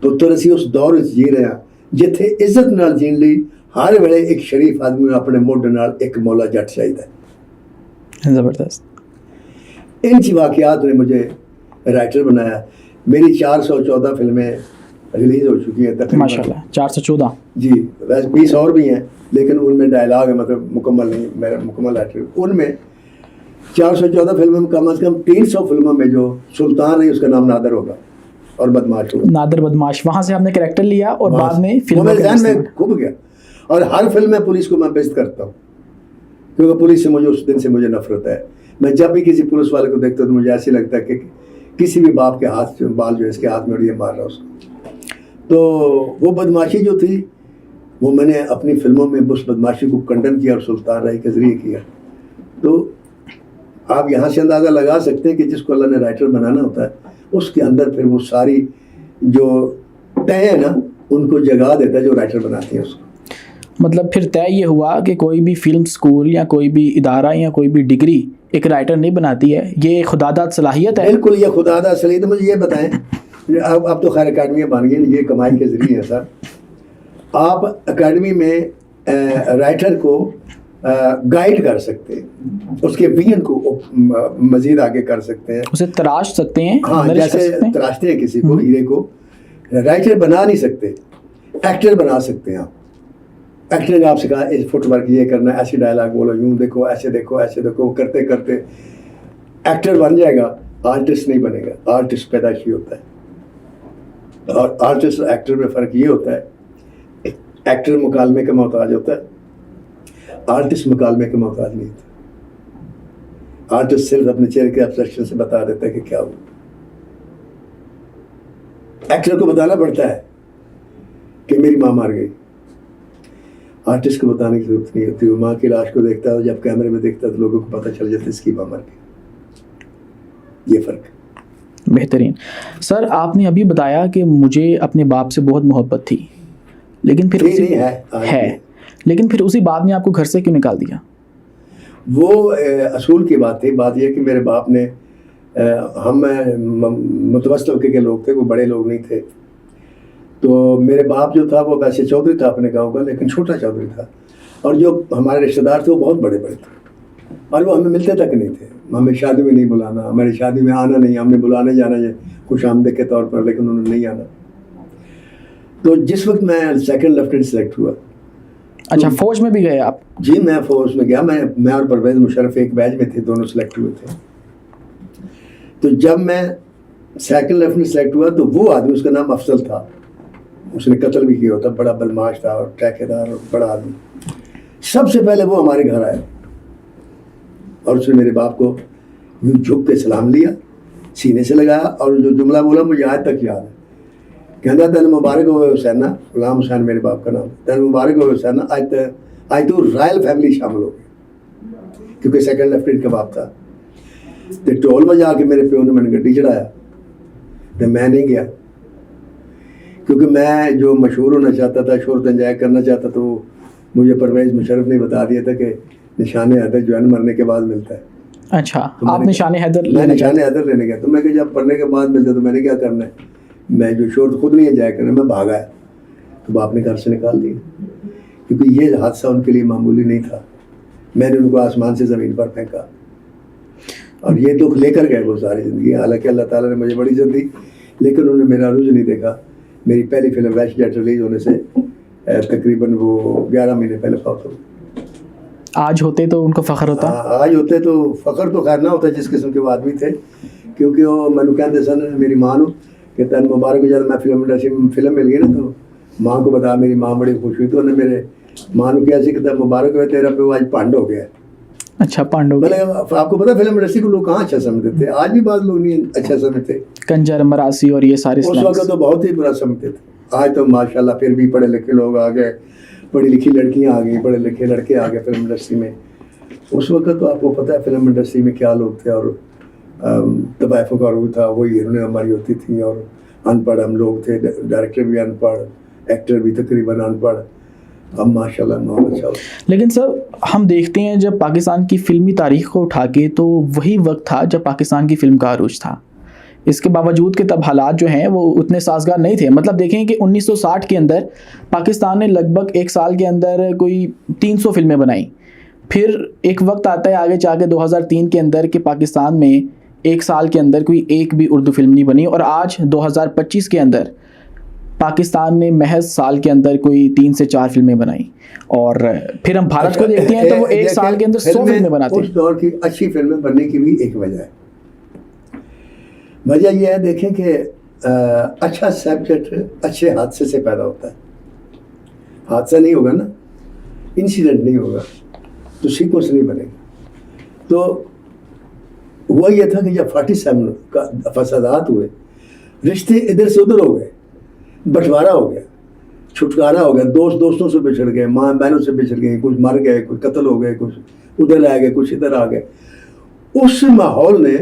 پتر اسی اس دور وچ جی رہے ہیں جتھے عزت نال جین لی ہر ویلے ایک شریف آدمی اپنے موڈ نال ایک مولا جٹ چاہیے۔ زبردست۔ ان چی واقعات نے مجھے رائٹر بنایا۔ میری 414 فلمیں ریلیز ہو چکی ہیں تقریباً، ماشاءاللہ 414 جی، ویسے 20 اور بھی ہیں لیکن ان میں ڈائلاگ ہے، مطلب مکمل نہیں، میرا مکمل رائٹر۔ ان میں 414 فلموں میں کم از کم 300 فلموں میں جو سلطان رہی اس کا نام نادر ہوگا اور بدماش ہوگا، نادر بدماش۔ وہاں سے آپ نے کریکٹر لیا اور بعد میں وہ میرے ذہن میں کھب گیا، اور ہر فلم میں پولیس کو میں بیزت کرتا ہوں، کیونکہ پولیس سے مجھے اس دن سے مجھے نفرت ہے۔ میں جب بھی کسی پولیس والے کو دیکھتا ہوں تو مجھے ایسے لگتا ہے کہ کسی بھی باپ کے ہاتھ بال جو اس کے ہاتھ میں اور یہ مار رہا اس کو۔ تو وہ بدماشی جو تھی وہ میں نے اپنی فلموں میں اس بدماشی کو کنڈم کیا اور سلطان رائی کے ذریعے کیا۔ تو آپ یہاں سے اندازہ لگا سکتے ہیں کہ جس کو اللہ نے رائٹر بنانا ہوتا ہے اس کے اندر پھر وہ ساری جو طے ہے نا ان کو جگا دیتا ہے جو رائٹر بناتے ہیں اس کو. مطلب پھر طے یہ ہوا کہ کوئی بھی فلم سکول یا کوئی بھی ادارہ یا کوئی بھی ڈگری ایک رائٹر نہیں بناتی ہے, یہ خداداد صلاحیت ہے. بالکل, یہ خدا دا صلاحیت. مجھے یہ بتائیں, اب تو خیر اکیڈمیاں بن گئی, یہ کمائی کے ذریعے ہے سر. آپ اکیڈمی میں رائٹر کو گائیڈ کر سکتے ہیں, اس کے ویژن کو مزید آگے کر سکتے ہیں, اسے تراش سکتے ہیں. ہاں, جیسے تراشتے ہیں کسی کو, ہیرے کو. رائٹر بنا نہیں سکتے, ایکٹر بنا سکتے ہیں آپ. ایکٹر نے آپ سے کہا فٹ ورک یہ کرنا ہے, ایسی ڈائلاگ بولو, یوں دیکھو, ایسے دیکھو, ایسے دیکھو, کرتے کرتے ایکٹر بن جائے گا, آرٹسٹ نہیں بنے گا. آرٹسٹ پیدائشی ہوتا ہے, اور آرٹسٹ ایکٹر میں فرق یہ ہوتا ہے, ایکٹر مکالمے کا محتاج ہوتا ہے, آرٹسٹ مکالمے کا محتاج نہیں ہوتا. آرٹسٹ صرف اپنے چہرے کے ایکسپریشن سے بتا دیتا ہے کہ کیا ہو. ایکٹر کو بتانا پڑتا ہے کہ میری ماں مار گئی. آرٹسٹ کو بتانے کی ضرورت نہیں ہوتی. وہ ماں کی لاش کو دیکھتا ہے, جب کیمرے میں دیکھتا ہے تو لوگوں کو پتہ چل جاتا ہے اس کی ماں مر گئی. یہ فرق. بہترین. سر آپ نے ابھی بتایا کہ مجھے اپنے باپ سے بہت محبت تھی, لیکن پھر لیکن پھر اسی بات نے آپ کو گھر سے کیوں نکال دیا؟ وہ اصول کی بات تھی. بات یہ کہ میرے باپ نے, ہم متوسط طبقے کے لوگ تھے, وہ بڑے لوگ نہیں تھے. تو میرے باپ جو تھا وہ ویسے چودھری تھا اپنے گاؤں کا, لیکن چھوٹا چودھری تھا. اور جو ہمارے رشتہ دار تھے وہ بہت بڑے بڑے تھے, اور وہ ہمیں ملتے تک نہیں تھے. ہمیں شادی میں نہیں بلانا, ہماری شادی میں آنا نہیں, ہم نے بلانے جانا ہے خوش آمدید کے طور پر, لیکن انہوں نے نہیں آنا. تو جس وقت میں سیکنڈ لیفٹیننٹ سلیکٹ ہوا. اچھا, فوج میں بھی گئے آپ؟ جی, میں فوج میں گیا. میں اور پرویز مشرف ایک بیچ میں تھے, دونوں سلیکٹ ہوئے تھے. تو جب میں سیکنڈ لیفٹیننٹ سلیکٹ ہوا تو وہ آدمی, اس کا نام افضل تھا, اس نے قتل بھی کیا ہوتا, بڑا بدماش تھا اور ٹھیکیدار اور بڑا آدمی. سب سے پہلے وہ ہمارے گھر آیا اور اس نے میرے باپ کو یوں جھک کے سلام لیا, سینے سے لگایا, اور جو جملہ بولا مجھے آج تک یاد ہے. کہنا تین مبارک ہوئے حسین, غلام حسین میرے باپ کا نام, تین مبارک ہوئے حسین, آج تو رائل فیملی شامل ہو گئی, کیونکہ سیکنڈ لیفٹیننٹ کا باپ تھا. تو ٹول بجا کے میرے پیو نے میں نے گڈی چڑھایا, تو میں نہیں گیا, کیونکہ میں جو مشہور ہونا چاہتا تھا, شہرت انجوائے کرنا چاہتا, تو مجھے پرویز مشرف نے بتا دیا تھا کہ نشان حیدر جو ہے مرنے کے بعد ملتا ہے. اچھا, آپ نشان حیدر لینے گیا. تو میں کہ جب پڑھنے کے بعد ملتا تو میں نے کیا کرنا ہے, میں جو شہرت خود نہیں انجوائے کرنا, میں بھاگا ہے. تو باپ نے گھر سے نکال دیا, کیونکہ یہ حادثہ ان کے لیے معمولی نہیں تھا. میں نے ان کو آسمان سے زمین پر پھینکا, اور یہ دکھ لے کر گئے وہ ساری زندگی. حالانکہ اللہ تعالیٰ نے مجھے بڑی عزت دی, لیکن انہوں نے میرا رجوع نہیں دیکھا. میری پہلی فلم ویسٹ جیٹ ریلیز ہونے سے تقریباً وہ 11 مہینے پہلے فوت ہو. آج ہوتے تو ان کو فخر ہوتا؟ آج ہوتے تو فخر تو خیر نہ ہوتا جس قسم کے وہ آدمی تھے, کیونکہ وہ مینو کہتے سن میری ماں نو کہ تین مبارک جب میں فلم انڈسٹری میں فلم مل گئی نا, تو ماں کو بتا, میری ماں بڑی خوش ہوئی. تو انہوں نے میرے ماں نے کیا سی کہ مبارک ہوئے تیرا پہ, وہ آج پانڈ ہو گیا. اچھا, پانڈ ہو گیا. آپ کو پتا فلم انڈسٹری کو لوگ کہاں اچھا سمجھتے تھے, آج بھی بعض لوگ نہیں اچھا سمجھتے. کنجر, مراسی اور یہ سارے اس وقت تو بہت ہی برا سمجھتے تھے. آج تو ماشاءاللہ پھر بھی پڑھے لکھے لوگ آ گئے, پڑھی لکھی لڑکیاں آ گئیں, پڑھے لکھے لڑکے آ گئے فلم انڈسٹری میں. اس وقت تو آپ کو پتہ ہے فلم انڈسٹری میں کیا لوگ تھے, اور طوائفوں کا روح تھا, وہی ہیروئنیں ہماری ہوتی تھیں, اور ان پڑھ ہم لوگ تھے, ڈائریکٹر بھی ان پڑھ, ایکٹر بھی تقریباً ان پڑھ. اب ماشاءاللہ بہت اچھا. لیکن سر ہم دیکھتے ہیں جب پاکستان کی فلمی تاریخ کو اٹھا کے, تو وہی وقت تھا جب پاکستان کی فلم کا عروج تھا. اس کے باوجود کہ تب حالات جو ہیں وہ اتنے سازگار نہیں تھے. مطلب دیکھیں کہ 1960 کے اندر پاکستان نے لگ بھگ ایک سال کے اندر کوئی 300 فلمیں بنائیں. پھر ایک وقت آتا ہے آگے جا کے 2003 کے اندر کہ پاکستان میں ایک سال کے اندر کوئی ایک بھی اردو فلم نہیں بنی, اور آج 2025 کے اندر پاکستان نے محض سال کے اندر کوئی 3 سے 4 فلمیں بنائیں. اور پھر ہم بھارت کو دیکھتے ہیں تو وہ ایک سال کے اندر 100 فلمیں بناتے ہیں. اس دور کی اچھی فلمیں بننے کی بھی ایک وجہ ہے. وجہ یہ ہے, دیکھیں کہ اچھا سبجیکٹ اچھے حادثے سے پیدا ہوتا ہے. حادثہ نہیں ہوگا نا, انسیڈنٹ نہیں ہوگا, تو سیکوینس نہیں بنے گا. تو ہوا یہ تھا کہ جب 47 کا فسادات ہوئے, رشتے ادھر سے ادھر ہو گئے, بٹوارا ہو گیا, چھٹکارا ہو گیا, دوستوں سے بچھڑ گئے, ماں بہنوں سے بچھڑ گئے, کچھ مر گئے, کچھ قتل ہو گئے, کچھ ادھر آ گئے, کچھ ادھر آ گئے. اس ماحول نے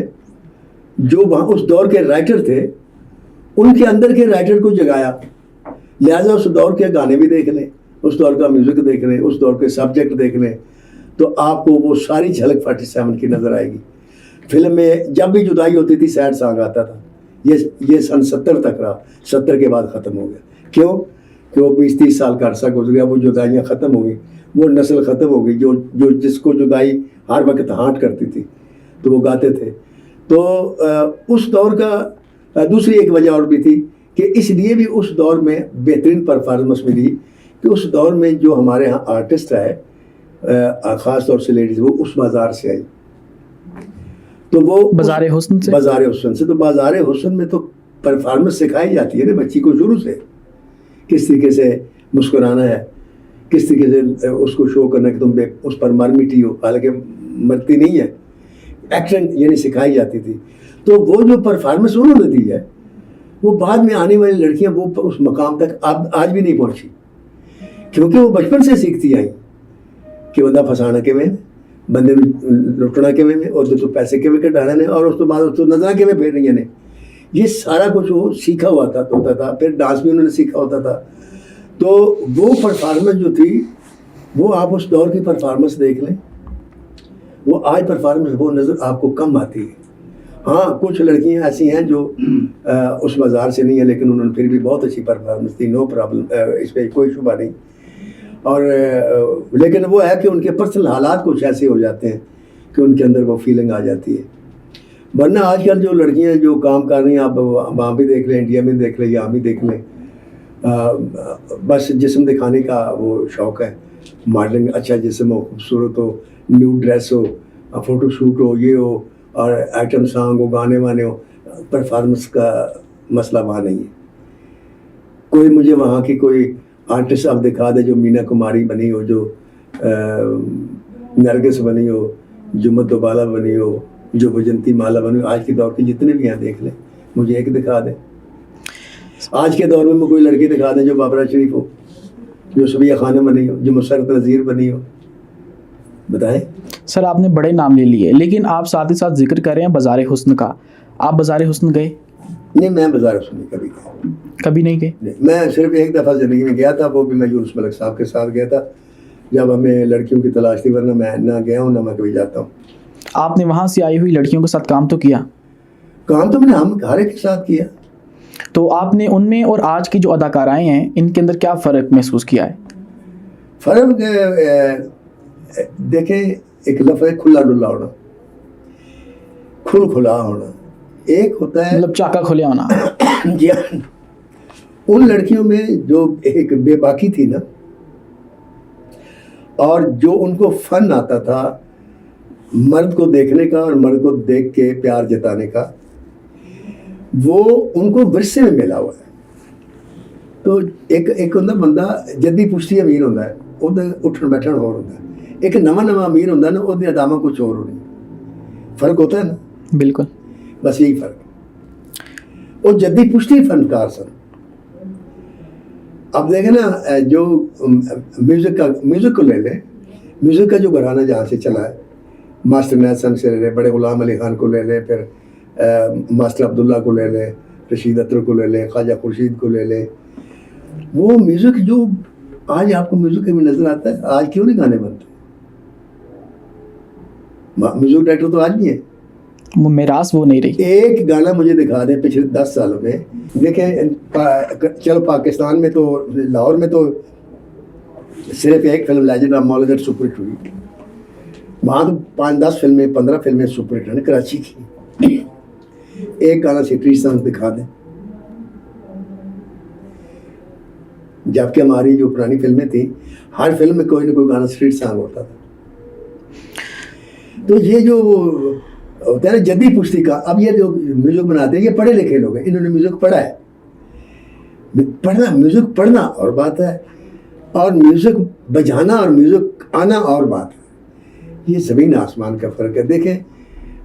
جو وہاں اس دور کے رائٹر تھے, ان کے اندر کے رائٹر کو جگایا لہٰذا اس دور کے گانے بھی دیکھ لیں, اس دور کا میوزک دیکھ لیں, اس دور کے سبجیکٹ دیکھ لیں, تو آپ کو وہ ساری جھلک 47 کی نظر آئے گی. فلم میں جب بھی جدائی ہوتی تھی سیڈ سانگ آتا تھا. یہ سن 70 تک رہا, 70 کے بعد ختم ہو گیا. کیوں کہ وہ 20-30 سال کا عرصہ گزر گیا, وہ جدائیاں ختم ہو گئی, وہ نسل ختم ہو گئی جو جس کو جدائی ہر وقت ہانٹ کرتی تھی تو وہ گاتے تھے. تو اس دور کا دوسری ایک وجہ اور بھی تھی کہ اس لیے بھی اس دور میں بہترین پرفارمنس ملی کہ اس دور میں جو ہمارے ہاں آرٹسٹ ہے خاص طور سے لیڈیز, وہ اس بازار سے آئی. تو وہ بازار حسن سے تو بازار حسن میں تو پرفارمنس سکھائی جاتی ہے نا بچی کو شروع سے, کس طریقے سے مسکرانا ہے, کس طریقے سے اس کو شو کرنا کہ تم اس پر مر مٹی ہو, حالانکہ مرتی نہیں ہے, ایکشن یعنی سکھائی جاتی تھی. تو وہ جو پرفارمنس انہوں نے دی ہے وہ بعد میں آنے والی لڑکیاں وہ اس مقام تک آج بھی نہیں پہنچی, کیونکہ وہ بچپن سے سیکھتی آئیں کہ بندہ پھنسانا کے میں, بندے لٹنا کے میں, اور تو پیسے کے میں کٹانا نے, اور اس تو بعد اس کو نظر کے میں پھیرنی نے. یہ سارا کچھ وہ سیکھا ہوا ہوتا تھا. پھر ڈانس بھی انہوں نے سیکھا ہوتا تھا. تو وہ پرفارمنس جو تھی وہ آپ اس دور کی پرفارمنس دیکھ لیں, وہ آج پرفارمنس وہ نظر آپ کو کم آتی ہے. ہاں کچھ لڑکیاں ایسی ہیں جو اس بازار سے نہیں ہیں, لیکن انہوں نے پھر بھی بہت اچھی پرفارمنس دی, نو پرابلم, اس پہ کوئی شبہ نہیں. اور لیکن وہ ہے کہ ان کے پرسنل حالات کچھ ایسے ہو جاتے ہیں کہ ان کے اندر وہ فیلنگ آ جاتی ہے. ورنہ آج کل جو لڑکیاں جو کام کر رہی ہیں, آپ وہاں بھی دیکھ لیں, انڈیا میں دیکھ لیں, یہاں بھی دیکھ لیں, بس جسم دکھانے کا وہ شوق ہے. ماڈلنگ, اچھا جسم ہو, خوبصورت ہو, نیو ڈریس ہو, فوٹو شوٹ ہو, یہ ہو, اور آئٹم سانگ ہو, گانے وانے ہو. پرفارمنس کا مسئلہ وہاں نہیں ہے. کوئی مجھے وہاں کی کوئی آرٹسٹ آپ دکھا دے جو مینا کماری بنی ہو, جو نرگس بنی ہو, جو مدھوبالا بنی ہو, جو وجنتی مالا بنی ہو. آج کے دور کے جتنے بھی ہیں دیکھ لیں, مجھے ایک دکھا دیں. آج کے دور میں کوئی لڑکی دکھا دیں جو بابرہ شریف ہو, جو صبیہ خانم بنی ہو, جو مسرت نذیر بنی ہو, بتائیں. سر آپ نے بڑے نام لے لیے, لیکن آپ ساتھ ہی ساتھ ذکر کر رہے ہیں بازار حسن کا. آپ بازار حسن گئے؟ نہیں, میں بازار حسن کبھی نہیں گئے. میں صرف ایک دفعہ زندگی میں گیا تھا, وہ بھی میں یونس ملک صاحب کے ساتھ گیا تھا جب ہمیں لڑکیوں کی تلاش تھی, ورنہ میں نہ گیا ہوں نہ میں کبھی جاتا ہوں. آپ نے وہاں سے آئی ہوئی لڑکیوں کے ساتھ کام تو کیا؟ کام تو میں نے ہم ہر ایک کے ساتھ کیا. تو آپ نے ان میں اور آج کی جو اداکارائیں ہیں ان کے اندر کیا فرق محسوس کیا ہے؟ فرق دیکھیں, ایک لفظ ہے کھلا ڈلا ہونا, کھلا ہونا. ایک ہوتا ہے مطلب چاکا کھلے ہونا. جی, ان لڑکیوں میں جو ایک بے باکی تھی نا, اور جو ان کو فن آتا تھا مرد کو دیکھنے کا اور مرد کو دیکھ کے پیار جتانے کا, وہ ان کو ورثے میں ملا ہوا ہے. تو ایک ہوتا بندہ جدی پشتی امیر ہوتا ہے, وہ اٹھن بیٹھن اور ہوتا ہے. ایک نواں امیر ہوتا ہے نا, وہ ادامہ کچھ اور ہونی. فرق ہوتا ہے نا. بالکل, بس یہی فرق. وہ جدی پشتی فنکار سن. اب دیکھیں نا, جو میوزک کو لے لیں, میوزک کا جو گھرانہ جہاں سے چلا ہے, ماسٹر نیلسن سے لے لیں, بڑے غلام علی خان کو لے لیں, پھر ماسٹر عبداللہ کو لے لیں, رشید اطہر کو لے لیں, خواجہ خورشید کو لے لیں. وہ میوزک جو آج آپ کو میوزک میں نظر آتا ہے, آج کیوں نہیں گانے بنتے؟ میوزک ڈائریکٹر تو آج بھی ہیں, وہ میراث وہ نہیں رہی. ایک گانا مجھے دکھا دیں پچھلے 10 سالوں میں. دیکھیں چلو پاکستان میں تو لاہور میں تو صرف ایک فلم لیجنڈ آف مولودیٹ سپر ہٹ ہوئی, وہاں تو 5-10 فلمیں 15 فلمیں سپر ہٹ ہیں کراچی کی. ایک گانا سٹری سانگ دکھا دیں. جبکہ ہماری جو پرانی فلمیں تھیں ہر فلم میں کوئی نہ کوئی گانا اسٹریٹ سانگ ہوتا تھا. تو یہ جو ہوتا ہے نا جدی پشتی کا, اب یہ جو میوزک بناتے ہیں یہ پڑھے لکھے لوگ ہیں, انہوں نے میوزک پڑھا ہے. میوزک پڑھنا اور بات ہے, اور میوزک بجانا اور میوزک آنا اور بات ہے. یہ زمین آسمان کا فرق ہے. دیکھیں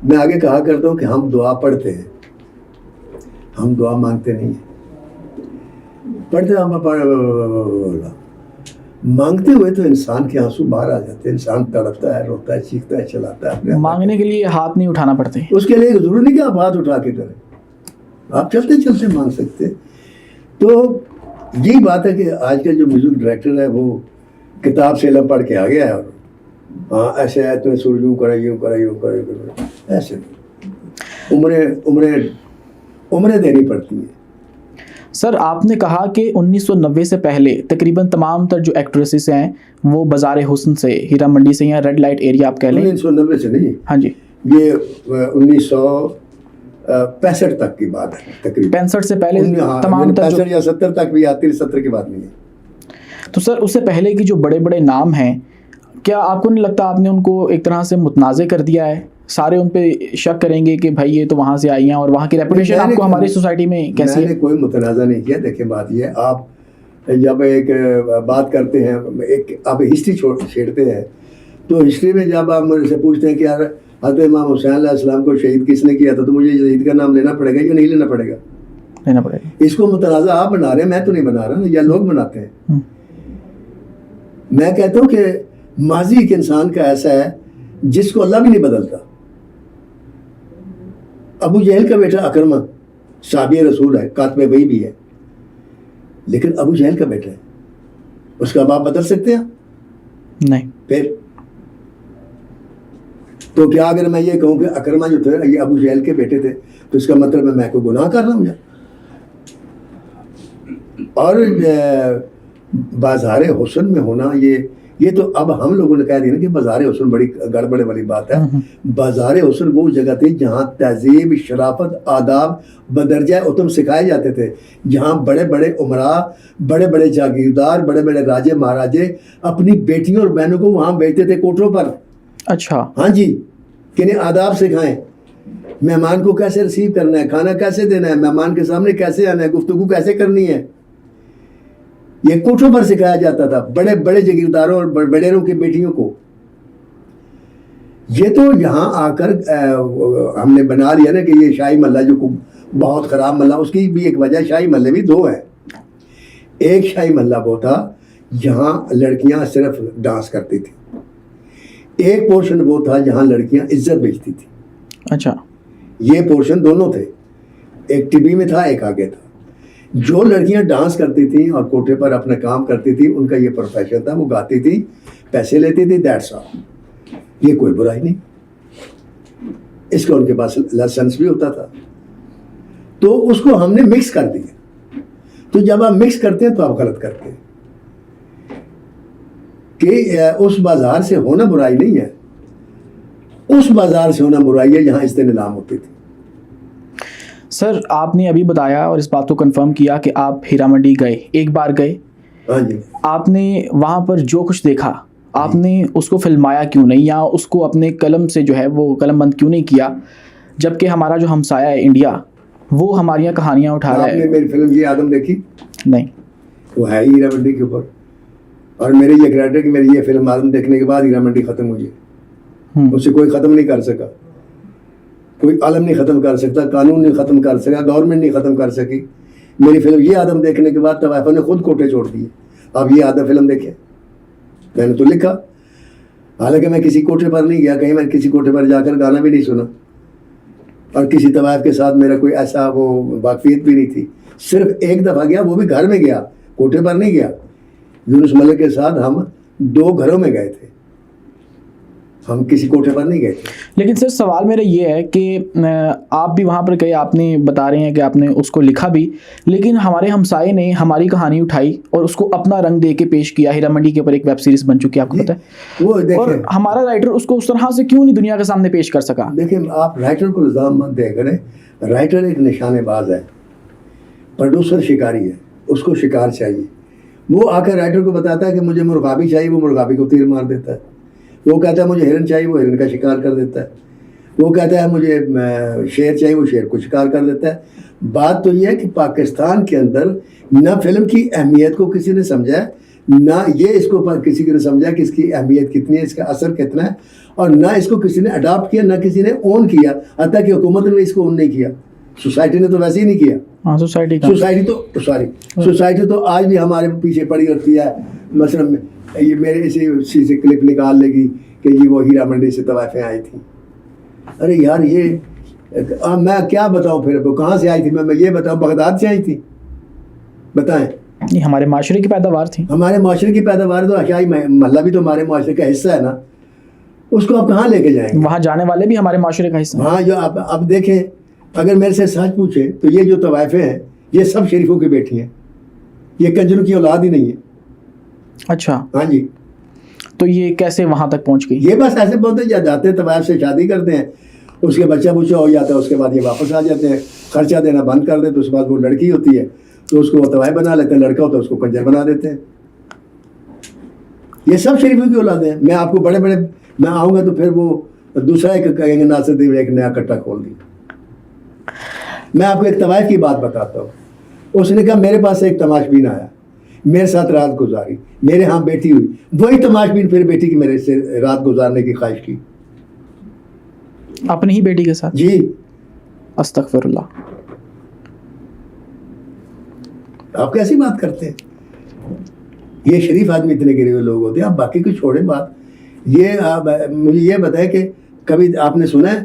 میں آگے کہا کرتا ہوں کہ ہم دعا پڑھتے ہیں, ہم دعا مانگتے نہیں ہیں. پڑھتے ہم مانگتے ہوئے تو انسان کے آنسو باہر آ جاتے ہیں, انسان تڑپتا ہے, روتا ہے, چیختا ہے, چلاتا ہے اپنے. مانگنے کے لیے ہاتھ نہیں اٹھانا پڑتے, اس کے لیے ضروری نہیں کہ آپ ہاتھ اٹھا کے کریں, آپ چلتے چلتے مانگ سکتے. تو یہی بات ہے کہ آج کا جو میوزک ڈائریکٹر ہے وہ کتاب سے علم پڑھ کے آ گیا ہے، اور ہاں ایسے ہے تو سر یوں کرے یوں کرے یوں کرے ایسے عمریں دینی پڑتی ہیں. سر آپ نے کہا کہ 1990 سے پہلے تقریباً تمام تر جو ایکٹریسز ہیں وہ بازار حسن سے، ہیرا منڈی سے یا ریڈ لائٹ ایریا آپ کہہ لیں. 1990 سے نہیں، ہاں جی، یہ 1965 تک کی بات ہے تقریباً. 65 سے پہلے تمام تر 65 یا 70 تک بھی آتی ہے، 70 کی بات نہیں ہے. تو سر اس سے پہلے کی جو بڑے بڑے نام ہیں، کیا آپ کو نہیں لگتا آپ نے ان کو ایک طرح سے متنازع کر دیا ہے؟ سارے ان پہ شک کریں گے کہ بھائی یہ تو وہاں سے آئی ہیں اور وہاں کی ریپوٹیشن آپ کو ہماری سوسائٹی میں کیسی ہے؟ میں نے کوئی متنازع نہیں کیا. دیکھیں بات یہ ہے، آپ جب ایک بات کرتے ہیں، آپ ہسٹری چھیڑتے ہیں، تو ہسٹری میں جب آپ مجھ سے پوچھتے ہیں کہ یار حضرت امام حسین علیہ السلام کو شہید کس نے کیا تھا، تو مجھے شہید کا نام لینا پڑے گا یا نہیں لینا پڑے گا؟ لینا پڑے گا. اس کو متنازع آپ بنا رہے ہیں، میں تو نہیں بنا رہا، یا لوگ بناتے ہیں. میں کہتا ہوں کہ ماضی ایک انسان کا ایسا ہے جس کو اللہ بھی نہیں بدلتا. ابو جہل کا بیٹا اکرمہ صحابی رسول ہے، کاتب وحی بھی ہے، لیکن ابو جہل کا بیٹا ہے، اس کا باپ بدل سکتے ہیں؟ نہیں. پھر تو کیا اگر میں یہ کہوں کہ اکرمہ جو تھے یہ ابو جہل کے بیٹے تھے، تو اس کا مطلب ہے میں کوئی گناہ کر رہا ہوں؟ اور بازار حسن میں ہونا، یہ تو اب ہم لوگوں نے کہہ دیا نا کہ بازار حسن بڑی گڑبڑے والی بات ہے. بازار حسن وہ جگہ تھی جہاں تہذیب، شرافت، آداب بدرجہ اتم سکھائے جاتے تھے، جہاں بڑے بڑے عمراء، بڑے بڑے جاگیردار، بڑے بڑے راجے مہاراجے اپنی بیٹیوں اور بہنوں کو وہاں بھیجتے تھے کوٹوں پر. اچھا. ہاں جی، کہ انہیں آداب سکھائیں، مہمان کو کیسے ریسیو کرنا ہے، کھانا کیسے دینا ہے، مہمان کے سامنے کیسے آنا ہے، گفتگو کیسے کرنی ہے، یہ کوٹھوں پر سکھایا جاتا تھا بڑے بڑے جگیرداروں اور بڑیروں کی بیٹیوں کو. یہ تو یہاں آ کر ہم نے بنا لیا نا کہ یہ شاہی محلہ جو بہت خراب محلہ، اس کی بھی ایک وجہ، شاہی محلے بھی دو ہیں. ایک شاہی محلہ وہ تھا جہاں لڑکیاں صرف ڈانس کرتی تھیں، ایک پورشن وہ تھا جہاں لڑکیاں عزت بیچتی تھیں. اچھا. یہ پورشن دونوں تھے، ایک ٹی وی میں تھا، ایک آگے تھا. جو لڑکیاں ڈانس کرتی تھیں اور کوٹھے پر اپنا کام کرتی تھیں، ان کا یہ پروفیشن تھا، وہ گاتی تھی، پیسے لیتی تھی، دیٹس آل. یہ کوئی برائی نہیں، اس کا ان کے پاس لائسنس بھی ہوتا تھا. تو اس کو ہم نے مکس کر دیا. تو جب آپ مکس کرتے ہیں تو آپ غلط کرتے ہیں. کہ اس بازار سے ہونا برائی نہیں ہے، اس بازار سے ہونا برائی ہے جہاں استنلام ہوتی تھی. سر آپ نے ابھی بتایا اور اس بات کو کنفرم کیا کہ آپ ہیرا منڈی گئے، ایک بار گئے. ہاں جی. آپ نے وہاں پر جو کچھ دیکھا، آپ نے اس کو فلمایا کیوں نہیں، یا اس کو اپنے قلم سے جو ہے وہ قلم بند کیوں نہیں کیا، جبکہ ہمارا جو ہمسایہ ہے انڈیا وہ ہماری کہانیاں اٹھا رہا ہے؟ آپ نے میری فلم یہ آدم دیکھی؟ نہیں. وہ ہے ہیرا منڈی کے اوپر، اور میرے یہ کریکٹر کہ میری یہ فلم آدم دیکھنے کے بعد ہیرا منڈی ختم ہوئی. اسے کوئی ختم نہیں کر سکا، کوئی عالم نہیں ختم کر سکتا، قانون نہیں ختم کر سکا، گورنمنٹ نہیں ختم کر سکی. میری فلم یہ آدم دیکھنے کے بعد طوائفہ نے خود کوٹے چھوڑ دیے. آپ یہ آدم فلم دیکھیں، میں نے تو لکھا، حالانکہ میں کسی کوٹے پر نہیں گیا، کہیں میں کسی کوٹے پر جا کر گانا بھی نہیں سنا، اور کسی طوائف کے ساتھ میرا کوئی ایسا وہ واقفیت بھی نہیں تھی. صرف ایک دفعہ گیا، وہ بھی گھر میں گیا، کوٹے پر نہیں گیا. یونس ملک کے ساتھ ہم 2 گھروں میں گئے تھے، ہم کسی کوٹے پر نہیں گئے تھے. لیکن سر سوال میرا یہ ہے کہ آپ بھی وہاں پر گئے، آپ نے بتا رہے ہیں کہ آپ نے اس کو لکھا بھی، لیکن ہمارے ہمسائے نے ہماری کہانی اٹھائی اور اس کو اپنا رنگ دے کے پیش کیا. ہیرا منڈی کے اوپر ایک ویب سیریز بن چکی ہے، آپ کو پتہ ہے. وہ اور ہمارا رائٹر اس کو اس طرح سے کیوں نہیں دنیا کے سامنے پیش کر سکا؟ دیکھیں، آپ رائٹر کو الزام مت دے کریں. رائٹر ایک نشانے باز ہے، پروڈیوسر شکاری ہے، اس کو شکار چاہیے. وہ آ کر رائٹر کو بتاتا ہے کہ مجھے مرغابی چاہیے، وہ مرغابی کو تیر مار دیتا ہے. وہ کہتا ہے مجھے ہرن چاہیے، وہ ہرن کا شکار کر دیتا ہے. وہ کہتا ہے مجھے شیر چاہیے، وہ شیر کو شکار کر دیتا ہے. بات تو یہ ہے کہ پاکستان کے اندر نہ فلم کی اہمیت کو کسی نے سمجھا ہے، نہ یہ اس کو کسی نے سمجھا کہ اس کی اہمیت کتنی ہے، اس کا اثر کتنا ہے، اور نہ اس کو کسی نے اڈاپٹ کیا، نہ کسی نے اون کیا. حتیٰ کہ حکومت نے اس کو اون نہیں کیا، سوسائٹی نے تو ویسے ہی نہیں کیا. ہاں، سوسائٹی تو آج بھی ہمارے پیچھے پڑی ہوتی ہے. مثلا یہ میرے اسی سے کلپ نکال لے گی کہ جی وہ ہیرا منڈی سے طوائفیں آئی تھیں. ارے یار، یہ میں کیا بتاؤں پھر، وہ کہاں سے آئی تھی؟ میں یہ بتاؤں بغداد سے آئی تھی؟ بتائیں. یہ ہمارے معاشرے کی پیداوار تھی. ہمارے معاشرے کی پیداوار تو اشیائی محلہ بھی تو ہمارے معاشرے کا حصہ ہے نا. اس کو آپ کہاں لے کے جائیں گے؟ وہاں جانے والے بھی ہمارے معاشرے کا حصہ ہیں. ہاں جو اب دیکھیں اگر میرے سے سچ پوچھیں تو یہ جو طوائفیں ہیں یہ سب شریفوں کی بیٹی ہیں, یہ کنجروں کی اولاد ہی نہیں ہے. اچھا, ہاں جی. تو یہ کیسے وہاں تک پہنچ گئی؟ یہ بس ایسے بولتے ہیں جاتے ہیں طوائف سے شادی کرتے ہیں, اس کے بچہ بچہ ہو جاتا ہے, اس کے بعد یہ واپس آ جاتے ہیں, خرچہ دینا بند کر دیتے, اس کے بعد وہ لڑکی ہوتی ہے تو اس کو وہ طوائف بنا لیتے ہیں, لڑکا ہوتا ہے اس کو کنجر بنا دیتے ہیں. یہ سب شریفوں کی اولادیں ہیں. میں آپ کو بڑے بڑے, میں آؤں گا تو پھر وہ دوسرا ایک کہیں گے ناصر دیو ایک نیا کٹا کھول دی. میں آپ کو ایک طوائف کی بات بتاتا ہوں. اس نے کہا میرے پاس ایک تماش بین آیا, میرے ساتھ رات گزاری, میرے ہاں بیٹی ہوئی, وہی تماش بین پھر بیٹی کی میرے سے رات گزارنے کی خواہش کی. اپنی ہی بیٹی کے ساتھ؟ جی. استغفر اللہ. آپ کیسی بات کرتے ہیں؟ یہ شریف آدمی اتنے گرے ہوئے لوگ ہوتے ہیں. آپ باقی کو چھوڑیں بات. یہ مجھے یہ بتائے کہ کبھی آپ نے سنا ہے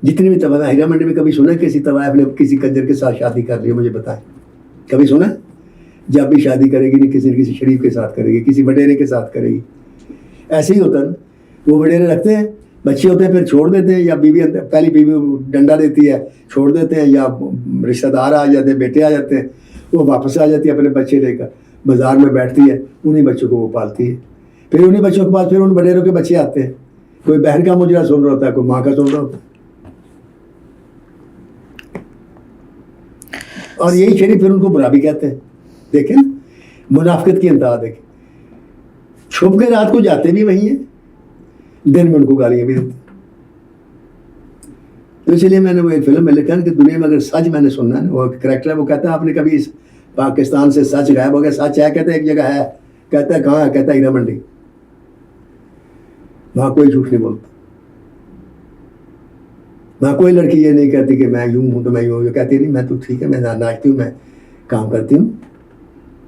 جتنی بھی طوائف ہیرا منڈی میں کبھی سنا ہے کسی طوائف نے کسی کنجر کے ساتھ شادی کر لی ہے؟ مجھے بتائیں کبھی سنا ہے؟ جب بھی شادی کرے گی نہیں کسی نہ کسی شریف کے ساتھ کرے گی, کسی وڈیرے کے ساتھ کرے گی. ایسے ہی ہوتا نا, وہ وڈیرے رکھتے ہیں, بچے ہوتے ہیں پھر چھوڑ دیتے ہیں, یا بیوی پہلی بیوی ڈنڈا دیتی ہے چھوڑ دیتے ہیں, یا رشتہ دار آ جاتے ہیں, بیٹے آ جاتے ہیں, وہ واپس آ جاتی ہے اپنے بچے لے کر, بازار میں بیٹھتی ہے, انہیں بچوں کو وہ پالتی ہے. پھر انہیں بچوں کے پاس پھر ان وڈیروں کے بچے آتے ہیں, کوئی بہن کا مجرا سن رہا ہوتا ہے, کوئی ماں کا سن رہا ہوتا ہے. اور یہی شریف پھر ان کو برا بھی کہتے ہیں. دیکھیں منافقت کی انتہا دیکھیں. چھپ کے رات کو جاتے بھی وہی ہیں, دن میں ان کو گالیاں بھی دیتے. تو اس لیے میں نے وہ ایک فلم میں لکھا کہ دنیا میں اگر سچ میں نے سننا ہے, وہ کریکٹر ہے وہ کہتا ہے آپ نے کبھی اس پاکستان سے سچ غائب ہو گیا؟ سچ ہے کہتے ہیں ایک جگہ ہے, کہتا ہے کہاں ہے؟ کہتا ہے ہیرا منڈی. وہاں کوئی جھوٹ نہیں بولتا. وہاں کوئی لڑکی یہ نہیں کہتی کہ میں یوں ہوں تو میں یوں ہوں, کہتی نہیں میں تو ٹھیک ہے, میں ناچتی ہوں, میں کام کرتی ہوں.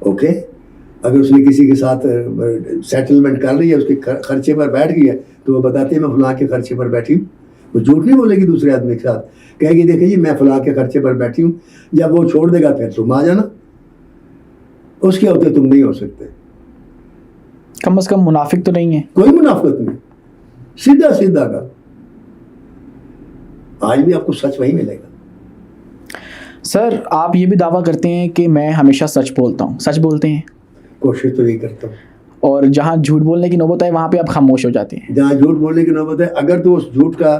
اوکے, اگر اس نے کسی کے ساتھ سیٹلمنٹ کر لی ہے, اس کے خرچے پر بیٹھ گئی ہے, تو وہ بتاتی ہے میں فلاں کے خرچے پر بیٹھی ہوں. وہ جھوٹ نہیں بولے گی دوسرے آدمی کے ساتھ, کہے گی دیکھیں جی میں فلاں کے خرچے پر بیٹھی ہوں. جب وہ چھوڑ دے گا پھر تم آ جانا, اس کے ہوتے تم نہیں ہو سکتے. کم از کم منافق تو نہیں ہے. کوئی منافقت نہیں, سیدھا سیدھا کا. آج بھی آپ کو سچ وہی ملے گا. سر آپ یہ بھی دعویٰ کرتے ہیں کہ میں ہمیشہ سچ بولتا ہوں, سچ بولتے ہیں؟ کوشش تو یہی کرتا ہوں. اور جہاں جھوٹ بولنے کی نوبت ہے وہاں پہ آپ خاموش ہو جاتے ہیں؟ جہاں جھوٹ بولنے کی نوبت ہے, اگر تو اس جھوٹ کا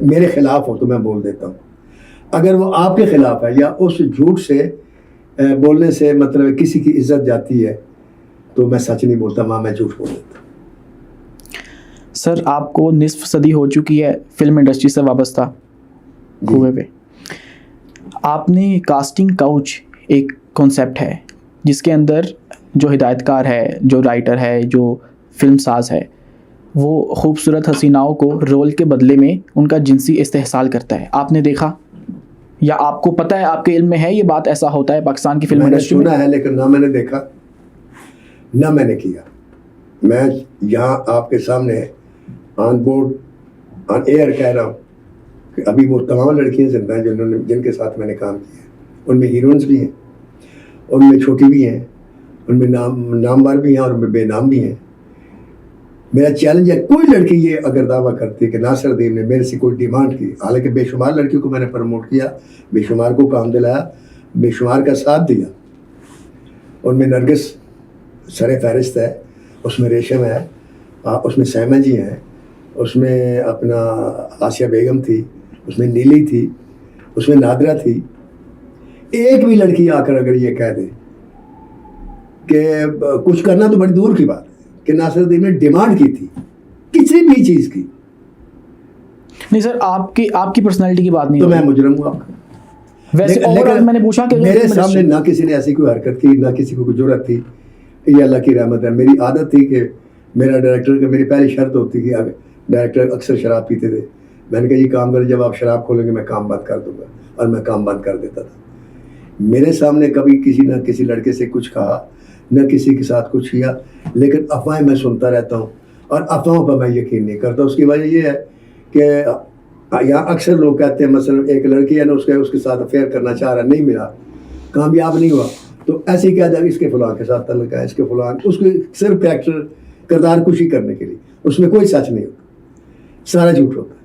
میرے خلاف ہو تو میں بول دیتا ہوں. اگر وہ آپ کے خلاف ہے یا اس جھوٹ سے بولنے سے مطلب کسی کی عزت جاتی ہے تو میں سچ نہیں بولتا, میں جھوٹ بول دیتا ہوں. سر آپ کو نصف صدی ہو چکی ہے فلم انڈسٹری سے وابستہ ہوئے ہوئے. آپ نے کاسٹنگ کاؤچ ایک کانسیپٹ ہے جس کے اندر جو ہدایت کار ہے, جو رائٹر ہے, جو فلم ساز ہے, وہ خوبصورت حسیناؤں کو رول کے بدلے میں ان کا جنسی استحصال کرتا ہے. آپ نے دیکھا یا آپ کو پتہ ہے, آپ کے علم میں ہے یہ بات ایسا ہوتا ہے پاکستان کی فلم انڈسٹری میں؟ سنا ہے لیکن نہ میں نے دیکھا نہ میں نے کیا. میں یہاں آپ کے سامنے آن بورڈ آن ایئر کہہ رہا ہوں کہ ابھی وہ تمام لڑکیاں زندہ ہیں جن کے ساتھ میں نے کام کیا ہے. ان میں ہیروئنس بھی ہیں, ان میں چھوٹی بھی ہیں, ان میں نامور بھی ہیں اور ان میں بے نام بھی ہیں. میرا چیلنج ہے, کوئی لڑکی یہ اگر دعویٰ کرتی ہے کہ ناصر دیو نے میرے سے کوئی ڈیمانڈ کی, حالانکہ بے شمار لڑکیوں کو میں نے پروموٹ کیا, بے شمار کو کام دلایا, بے شمار کا ساتھ دیا. ان میں نرگس سر فہرست ہے, اس میں ریشم ہے, اس میں سیما جی ہیں, اس میں اپنا آسیہ بیگم تھی, اس میں نیلی تھی, اس میں نادرہ تھی. ایک بھی لڑکی آ کر اگر یہ کہہ دے کہ کچھ کرنا تو بڑی دور کی بات ہے کہ ناصر الدین نے ڈیمانڈ کی تھی کسی بھی چیز کی. نہیں سر, آپ کی پرسنالٹی کی بات نہیں, تو میں مجرم ہوں آپ کا. ویسے میں نے پوچھا کہ میرے سامنے نہ کسی نے ایسی کوئی حرکت کی, نہ کسی کو کوئی جرأت تھی. یہ اللہ کی رحمت ہے. میری عادت تھی کہ میرا ڈائریکٹر کا, میری پہلی شرط ہوتی کہ ڈائریکٹر اکثر شراب پیتے تھے. میں نے کہا یہ کام کرے, جب آپ شراب کھولیں گے میں کام بند کر دوں گا, اور میں کام بند کر دیتا تھا. میرے سامنے کبھی کسی نہ کسی لڑکے سے کچھ کہا, نہ کسی کے ساتھ کچھ کیا, لیکن افواہیں میں سنتا رہتا ہوں اور افواہوں پر میں یقین نہیں کرتا. اس کی وجہ یہ ہے کہ یہاں اکثر لوگ کہتے ہیں مثلا ایک لڑکی ہے نا اس کے ساتھ افیئر کرنا چاہ رہا, نہیں ملا, کامیاب نہیں ہوا, تو ایسے ہی کہا جائے اس کے فلاں کے ساتھ تعلق ہے, اس کے فلاں, اس کو صرف کریکٹر کردار کشی کرنے کے لیے, اس میں کوئی سچ نہیں ہوتا, سارا جھوٹ ہوتا ہے.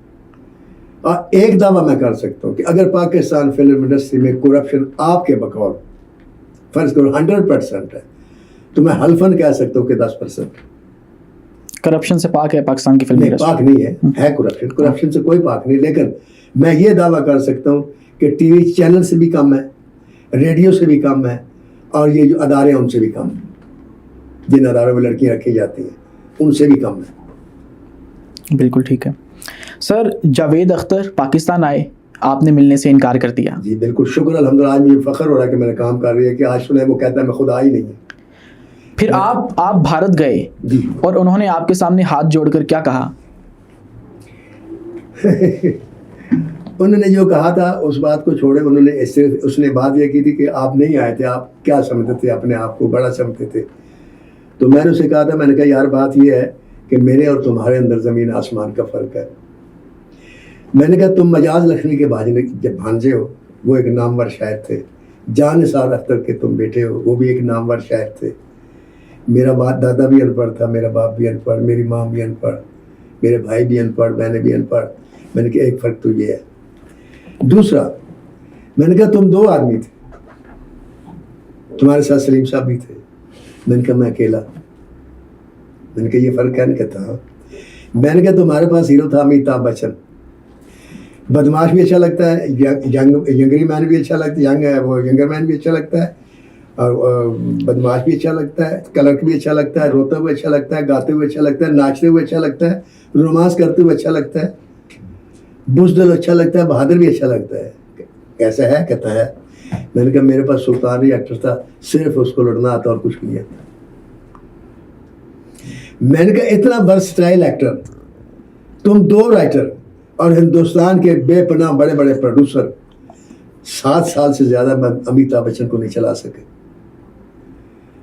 اور ایک دعویٰ میں کر سکتا ہوں کہ اگر پاکستان فلم انڈسٹری میں کرپشن آپ کے بقول فرض کرو 100% ہے, تو میں حلفاً کہہ سکتا ہوں کہ 10% کرپشن سے پاک ہے پاکستان کی فلم انڈسٹری. پاک نہیں ہے کرپشن, کرپشن سے کوئی پاک نہیں. لیکن میں یہ دعویٰ کر سکتا ہوں کہ ٹی وی چینل سے بھی کم ہے, ریڈیو سے بھی کم ہے, اور یہ جو ادارے ہیں ان سے بھی کم ہے, جن اداروں میں لڑکیاں رکھی جاتی ہیں ان سے بھی کم ہے. بالکل ٹھیک ہے. سر جاوید اختر پاکستان آئے, آپ نے ملنے سے انکار کر دیا. جی بالکل, شکر الحمدللہ. آج مجھے فخر ہو رہا ہے کہ میں نے کام کر رہی ہے کہ آج سنا ہے وہ کہتا ہے میں خود آئی نہیں ہوں. پھر آپ بھارت گئے جی, اور انہوں نے آپ کے سامنے ہاتھ جوڑ کر کیا کہا؟ انہوں نے جو کہا تھا اس بات کو چھوڑے, انہوں نے صرف اس نے بات یہ کی تھی کہ آپ نہیں آئے تھے, آپ کیا سمجھتے تھے اپنے آپ کو, بڑا سمجھتے تھے. تو میں نے اسے کہا تھا, میں نے کہا یار بات یہ ہے کہ میرے اور تمہارے اندر زمین آسمان کا فرق ہے. میں نے کہا تم مجاز لکشمی کے بھانجے ہو, وہ ایک نامور شاعر تھے. جان نثار اختر کے تم بیٹے ہو, وہ بھی ایک نامور شاعر تھے. میرا دادا بھی ان پڑھ تھا, میرا باپ بھی ان پڑھ, میری ماں بھی ان پڑھ, میرے بھائی بھی ان پڑھ, میں نے بھی ان پڑھ. میں نے کہا ایک فرق تو یہ ہے. دوسرا, میں نے کہا تم 2 آدمی تھے, تمہارے ساتھ سلیم صاحب بھی تھے. میں نے کہا میں اکیلا. میں نے کہا یہ فرق کیا نہیں کہتا. میں نے کہا تمہارے پاس ہیرو تھا امیتابھ بچن, بدماش بھی اچھا لگتا ہے, ینگری مین بھی اچھا لگتا ہے, وہ ینگر مین بھی اچھا لگتا ہے, اور بدماش بھی اچھا لگتا ہے, کلرک بھی اچھا لگتا ہے, روتے ہوئے اچھا لگتا ہے, گاتے ہوئے اچھا لگتا ہے, ناچتے ہوئے اچھا لگتا ہے, رومانس کرتے ہوئے اچھا لگتا ہے, بزدل اچھا لگتا ہے, بہادر بھی اچھا لگتا ہے. کیسا ہے؟ کہتا ہے. میں نے کہا میرے پاس سلطان ہی ایکٹر تھا, صرف اس کو لڑنا آتا اور کچھ نہیں آتا. میں نے کہا اتنا ورسٹائل ایکٹر, تم 2 رائٹر اور ہندوستان کے بے پناہ بڑے بڑے پروڈیوسر 7 سال سے زیادہ میں امیتابھ بچن کو نہیں چلا سکے,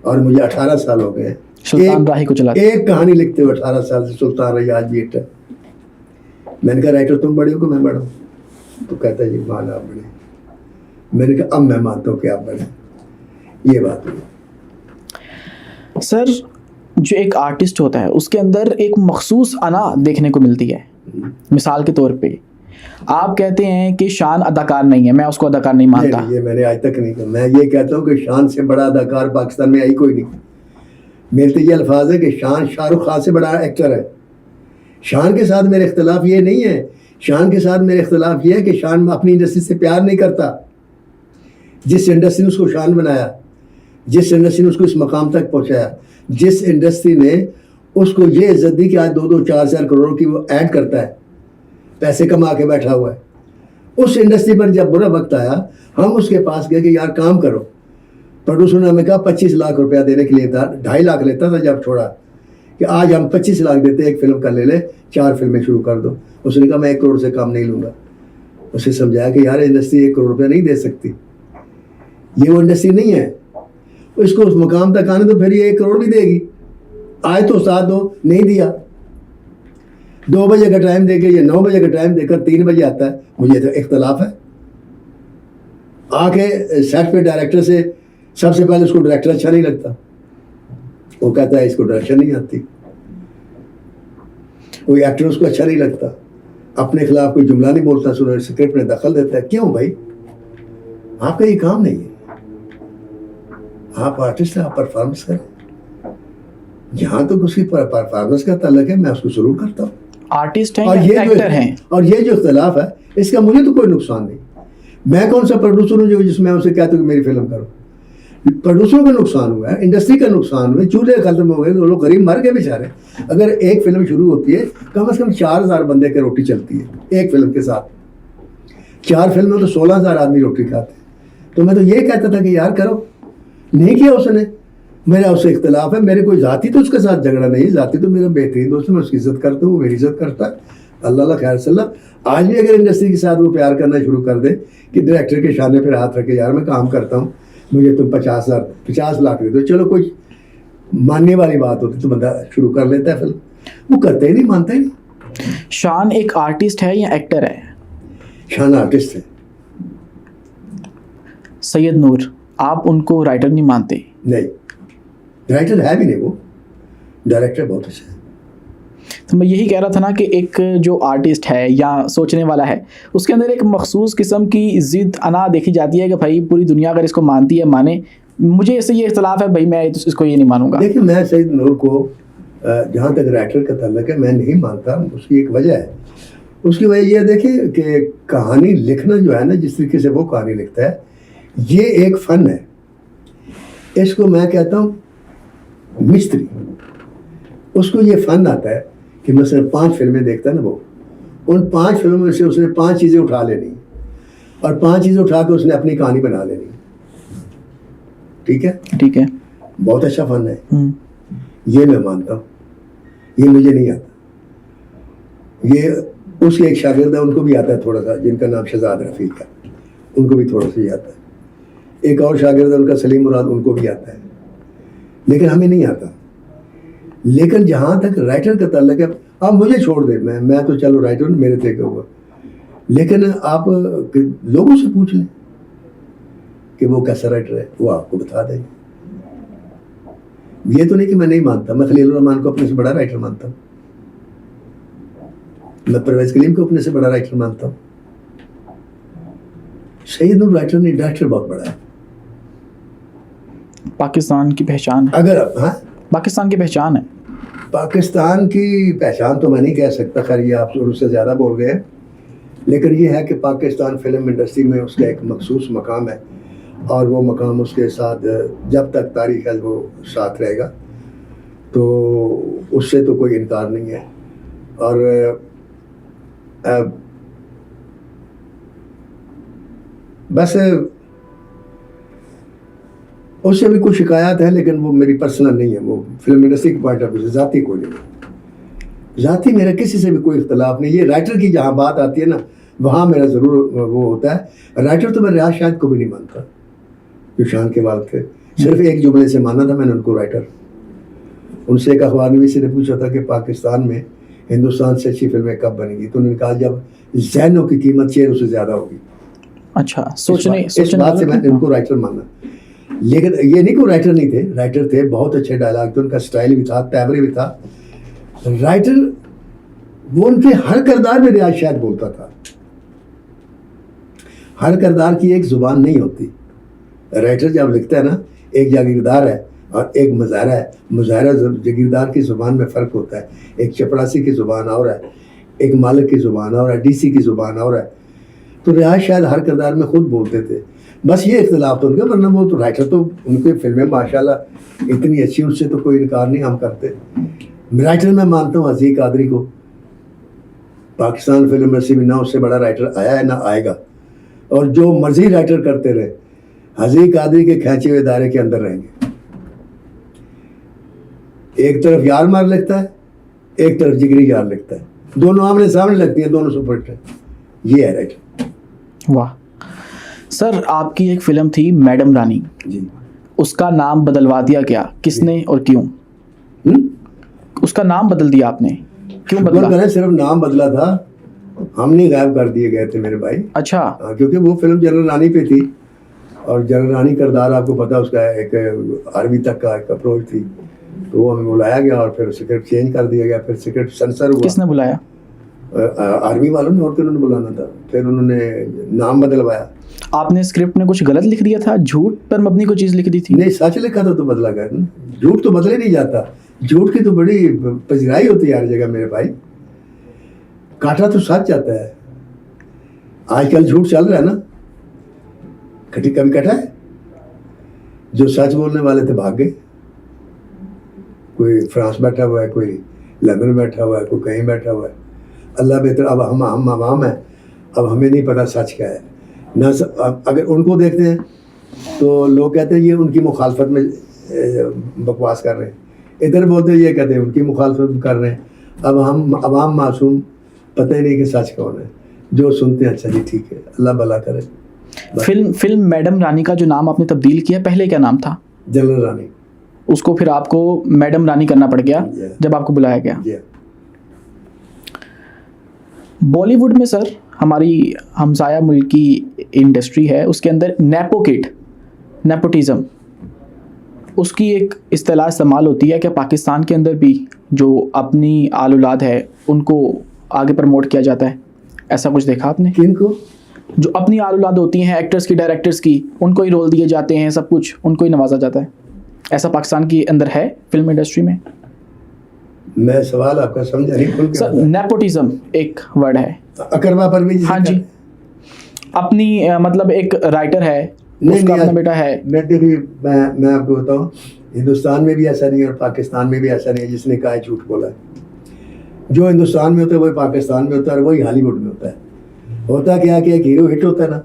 اور مجھے 18 سال ہو گئے. سلطان راہی کو چلا ایک کہانی لکھتے ہوئے 18 سال سے سلطان راہی آج بھی ایکٹر. میں نے کہا رائٹر تم بڑے ہو کہ میں بڑا ہوں؟ تو کہتا ہے جی مان آپ بڑے. میں نے کہا اب میں مانتا ہوں کہ آپ بڑے. یہ بات ہوئی. سر جو ایک آرٹسٹ ہوتا ہے اس کے اندر ایک مخصوص انا دیکھنے کو ملتی ہے. مثال کے طور پہ آپ کہتے ہیں کہ شان اداکار نہیں ہے, میں اس کو اداکار نہیں مانتا. یہ میں نے آج تک نہیں کہا. میں یہ کہتا ہوں کہ شان سے بڑا اداکار پاکستان میں آئی کوئی نہیں. میرے تو یہ الفاظ ہے کہ شان شاہ رخ خان سے بڑا ایکٹر ہے. شان کے ساتھ میرے اختلاف یہ نہیں ہے. شان کے ساتھ میرے اختلاف یہ ہے کہ شان اپنی انڈسٹری سے پیار نہیں کرتا. جس انڈسٹری نے اس کو شان بنایا, جس انڈسٹری نے اس کو اس مقام تک پہنچایا, جس انڈسٹری نے اس کو یہ عزت دی کہ آج 2-4 کروڑ کی وہ ایڈ کرتا ہے, پیسے کما کے بیٹھا ہوا ہے, اس انڈسٹری پر جب برا وقت آیا ہم اس کے پاس گئے کہ یار کام کرو. پروڈیوسر نے ہمیں کہا 25 لاکھ روپیہ دینے کے لیے تھا, 2.5 لاکھ لیتا تھا جب چھوڑا, کہ آج ہم 25 لاکھ دیتے, ایک فلم کا لے لے, 4 فلمیں شروع کر دو. اس نے کہا میں 1 کروڑ سے کام نہیں لوں گا. اسے سمجھایا کہ یار انڈسٹری 1 کروڑ روپیہ نہیں دے سکتی, یہ وہ انڈسٹری نہیں ہے. اس کو اس مقام تک آنے تو پھر یہ 1 کروڑ بھی دے گی. آئے تو ساتھ دو, نہیں دیا. 2 بجے کا ٹائم دے کے یہ 9 بجے کا ٹائم دے کر 3 بجے آتا ہے. مجھے تو اختلاف ہے. آ کے سیٹ پہ ڈائریکٹر سے سب سے پہلے اس کو ڈائریکٹر اچھا نہیں لگتا, وہ کہتا ہے اس کو ڈائریکشن نہیں آتی. کوئی ایکٹر اس کو اچھا نہیں لگتا, اپنے خلاف کوئی جملہ نہیں بولتا, سنو اسکرپٹ میں دخل دیتا ہے. کیوں بھائی؟ آپ کا یہ کام نہیں ہے. آپ آرٹسٹ ہیں, آپ پرفارمنس کریں. جہاں تک اس کی پرفارمنس کا تعلق ہے میں اس کو ضرور کرتا ہوں. آرٹسٹ ہیں یا ایکٹر ہیں. اور یہ جو اختلاف ہے اس کا مجھے تو کوئی نقصان نہیں. میں کون سا پروڈیوسر ہوں جو جس میں اسے کہتا ہوں کہ میری فلم کرو. پروڈیوسروں کا نقصان ہوا ہے, انڈسٹری کا نقصان ہوا ہے, چولہے ختم ہو گئے, لوگ غریب مر گئے بیچارے. اگر ایک فلم شروع ہوتی ہے کم از کم 4,000 بندے کی روٹی چلتی ہے ایک فلم کے ساتھ. 4 فلموں تو 16,000 آدمی روٹی کھاتے ہیں. تو میں تو یہ کہتا تھا کہ یار کرو. نہیں کیا اس نے. میرا اس سے اختلاف ہے, میرے کوئی ذاتی تو اس کے ساتھ جھگڑا نہیں, ذاتی تو میرا بہترین دوست ہے, میں اس کی عزت کرتا ہوں, وہ میری عزت کرتا ہے. اللہ خیر صلی اللہ. آج بھی اگر انڈسٹری کے ساتھ وہ پیار کرنا شروع کر دے کہ ڈائریکٹر کے شانے پہ ہاتھ رکھے, یار میں کام کرتا ہوں, مجھے تم 50 لاکھ دے دو, چلو کوئی ماننے والی بات ہوتی تو بندہ شروع کر لیتا ہے فلم. وہ کرتے ہی نہیں, مانتا ہی نہیں. شان ایک آرٹسٹ ہے یا ایکٹر ہے؟ شان آرٹسٹ ہے. سید نور آپ ان کو رائٹر نہیں مانتے؟ نہیں، رائٹر ہے بھی نہیں، وہ ڈائریکٹر بہت اچھا ہے. تو میں یہی کہہ رہا تھا نا کہ ایک جو آرٹسٹ ہے یا سوچنے والا ہے اس کے اندر ایک مخصوص قسم کی ضد انا دیکھی جاتی ہے کہ بھائی پوری دنیا اگر اس کو مانتی ہے مانے، مجھے اس سے یہ اختلاف ہے بھائی میں اس کو یہ نہیں مانوں گا. دیکھیں میں سید نور کو جہاں تک رائٹر کا تعلق ہے میں نہیں مانتا. اس کی ایک وجہ ہے، اس کی وجہ یہ دیکھیں کہ کہانی لکھنا جو ہے نا، جس طریقے سے وہ کہانی لکھتا ہے یہ ایک فن ہے. اس کو میں کہتا ہوں مستری. اس کو یہ فن آتا ہے کہ مثلا 5 فلمیں دیکھتا ہے نا، وہ ان 5 فلموں میں سے اس نے 5 چیزیں اٹھا لینی اور 5 چیزیں اٹھا کے اس نے اپنی کہانی بنا لینی. ٹھیک ہے، ٹھیک ہے، بہت اچھا فن ہے. یہ میں مانتا ہوں، یہ مجھے نہیں آتا. یہ اس کے ایک شاگرد ہے، ان کو بھی آتا ہے تھوڑا سا، جن کا نام شہزاد رفیق ہے، ان کو بھی تھوڑا سا یہ آتا ہے. ایک اور شاگرد ہے ان کا سلیم مراد، ان کو بھی آتا ہے، لیکن ہمیں نہیں آتا. لیکن جہاں تک رائٹر کا تعلق ہے، آپ مجھے چھوڑ دیں، میں تو چلو رائٹر میرے طے کا ہوا، لیکن آپ لوگوں سے پوچھ لیں کہ وہ کیسا رائٹر ہے، وہ آپ کو بتا دیں. یہ تو نہیں کہ میں نہیں مانتا، میں خلیل الرحمان کو اپنے سے بڑا رائٹر مانتا ہوں، میں پرویز کلیم کو اپنے سے بڑا رائٹر مانتا ہوں. سید نور رائٹر نہیں، ڈائریکٹر بہت بڑا ہے. پاکستان کی پہچان ہے، اگر ہاں پاکستان کی پہچان ہے. پاکستان کی پہچان تو میں نہیں کہہ سکتا، خیر یہ آپ اس سے زیادہ بول گئے ہیں، لیکن یہ ہے کہ پاکستان فلم انڈسٹری میں اس کا ایک مخصوص مقام ہے، اور وہ مقام اس کے ساتھ جب تک تاریخ ہے وہ ساتھ رہے گا. تو اس سے تو کوئی انکار نہیں ہے. اور بس اس سے بھی کچھ شکایات ہیں، لیکن وہ میری پرسنل نہیں ہے، وہ فلم انڈسٹری کے پوائنٹ آف ویو سے ذاتی کوئی نہیں. ذاتی میرا کسی سے بھی کوئی اختلاف نہیں. یہ رائٹر کی جہاں بات آتی ہے نا، وہاں میرا ضرور وہ ہوتا ہے. رائٹر تو میں ریاض شاہد کو بھی نہیں مانتا، جو شان کے والد تھے. صرف ایک جملے سے مانا تھا میں نے ان کو رائٹر. ان سے ایک اخبار نویس نے پوچھا تھا کہ پاکستان میں ہندوستان سے اچھی فلمیں کب بنے گی، تو انہوں نے کہا جب ذہنوں کی قیمت شیروں سے زیادہ ہوگی. اچھا، اس بات سے میں ان کو رائٹر مانا. لیکن یہ نہیں کہ وہ رائٹر نہیں تھے، رائٹر تھے، بہت اچھے ڈائلاگ تھے، ان کا سٹائل بھی تھا، تیبرے بھی تھا. رائٹر وہ ان کے ہر کردار میں ریاض شاہد بولتا تھا. ہر کردار کی ایک زبان نہیں ہوتی. رائٹر جب لکھتا ہے نا، ایک جاگیردار ہے اور ایک مظاہرہ ہے. مظاہرہ جاگیردار کی زبان میں فرق ہوتا ہے. ایک چپڑاسی کی زبان اور ہے، ایک مالک کی زبان اور ہے، ڈی سی کی زبان اور ہے. تو ریاض شاید ہر کردار میں خود بولتے تھے. بس یہ اختلاف تو ان کا، ورنہ وہ تو رائٹر تو ان کی فلمیں ماشاءاللہ اتنی اچھی، اس سے تو کوئی انکار نہیں ہم کرتے. رائٹر میں مانتا ہوں عزیز قادری کو. پاکستان فلم انڈسٹری میں نہ اس سے بڑا رائٹر آیا ہے نہ آئے گا، اور جو مرضی رائٹر کرتے رہے، عزیز قادری کے کھینچے ہوئے دائرے کے اندر رہیں گے. ایک طرف یار مار لکھتا ہے، ایک طرف جگری یار لکھتا ہے، دونوں آمنے سامنے لگتی ہیں، دونوں سپر ہٹ ہیں. یہ ہے رائٹر. واہ سر، آپ کی ایک فلم تھی میڈم رانی، جی، اس کا نام بدلوا دیا کیا، کس نے اور کیوں؟ اس کا نام بدل دیا آپ نے، کیوں بدلا؟ صرف نام بدلا تھا، ہم نہیں غائب کر دیے گئے تھے میرے بھائی. اچھا، کیونکہ وہ فلم جنرل رانی پہ تھی، اور جنرل رانی کردار آپ کو پتا اس کا ایک آرمی تک کا ایک اپروچ تھی. تو وہ ہمیں بلایا گیا اور پھر سکرپٹ چینج کر دیا گیا، پھر سکرپٹ سنسر ہوا. کس نے بلایا؟ آرمی والوں نے، اور تو انہوں نے بلانا تھا، پھر انہوں نے نام بدلوایا. آپ نے اسکرپٹ میں کچھ غلط لکھ دیا تھا، جھوٹ پر مبنی کوئی چیز لکھ دی تھی؟ نہیں، سچ لکھا تھا تو بدلا گیا. جھوٹ تو بدلے نہیں جاتا، جھوٹ کی تو بڑی پذیرائی ہوتی ہے ہر جگہ میرے بھائی. کاٹا تو سچ جاتا ہے. آج کل جھوٹ چل رہا ہے نا، کبھی کٹا ہے. جو سچ بولنے والے تھے بھاگ گئے. کوئی فرانس بیٹھا ہوا ہے، کوئی لندن بیٹھا ہوا ہے، کوئی کہیں بیٹھا ہوا ہے. اللہ بہتر. اب ہم عوام ہیں، اب ہمیں نہیں پتا سچ کیا ہے. نہ اگر ان کو دیکھتے ہیں تو لوگ کہتے ہیں یہ ان کی مخالفت میں بکواس کر رہے ہیں. ادھر بولتے ہیں یہ کہتے ہیں ان کی مخالفت کر رہے ہیں. اب ہم عوام معصوم، پتہ ہی نہیں کہ سچ کون ہے. جو سنتے ہیں اچھا جی ٹھیک ہے، اللہ بھلا کرے. فلم میڈم رانی کا جو نام آپ نے تبدیل کیا، پہلے کیا نام تھا؟ جنرل رانی. اس کو پھر آپ کو میڈم رانی کرنا پڑ گیا جب آپ کو بلایا گیا. بالی ووڈ میں سر، ہماری ہمسایہ ملک کی انڈسٹری ہے، اس کے اندر نیپو نیپوٹزم اس کی ایک اصطلاح استعمال ہوتی ہے کہ پاکستان کے اندر بھی جو اپنی آل اولاد ہے ان کو آگے پروموٹ کیا جاتا ہے، ایسا کچھ دیکھا آپ نے؟ کن کو؟ جو اپنی آل اولاد ہوتی ہیں ایکٹرز کی، ڈائریکٹرز کی، ان کو ہی رول دیے جاتے ہیں، سب کچھ ان کو ہی نوازا جاتا ہے، ایسا پاکستان کے اندر ہے فلم انڈسٹری میں؟ میں سوال آپ کا سمجھا نہیں کھل کے۔ سر نیپوٹزم ایک ورڈ ہے، اکرما پروین ہاں جی، اپنی مطلب ایک رائٹر ہے، اس کا اپنا بیٹا ہے۔ میں آپ کو بتاؤں، ہندوستان میں بھی ایسا نہیں ہے اور پاکستان میں بھی ایسا نہیں ہے جس نے کہا ہے جھوٹ بولا ہے۔ جو ہندوستان میں ہوتا ہے وہی پاکستان میں ہوتا ہے اور وہی ہالی ووڈ میں ہوتا ہے۔ ہوتا کیا کہ ایک ہیرو ہٹ ہوتا ہے نا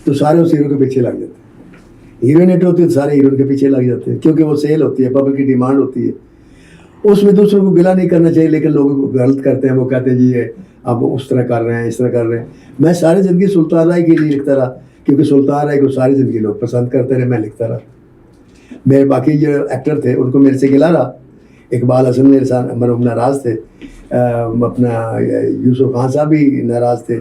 تو سارے اس ہیرو کے پیچھے لگ جاتے ہیں، ہیروئن ہٹ ہوتی ہے تو سارے ہیروئن کے پیچھے لگ جاتے ہیں، کیونکہ وہ سیل ہوتی ہے، پبلک کی ڈیمانڈ ہوتی ہے۔ اس میں دوسروں کو گلا نہیں کرنا چاہیے، لیکن لوگوں کو غلط کرتے ہیں، وہ کہتے ہیں جی یہ اب اس طرح کر رہے ہیں، اس طرح کر رہے ہیں۔ میں ساری زندگی سلطان رائے کے لیے لکھتا رہا، کیونکہ سلطان رائے کو ساری زندگی لوگ پسند کرتے رہے، میں لکھتا رہا۔ میرے باقی جو ایکٹر تھے ان کو میرے سے گلا رہا، اقبال حسن میرے ساتھ مرحوم ناراض تھے، اپنا یوسف خان صاحب بھی ناراض تھے،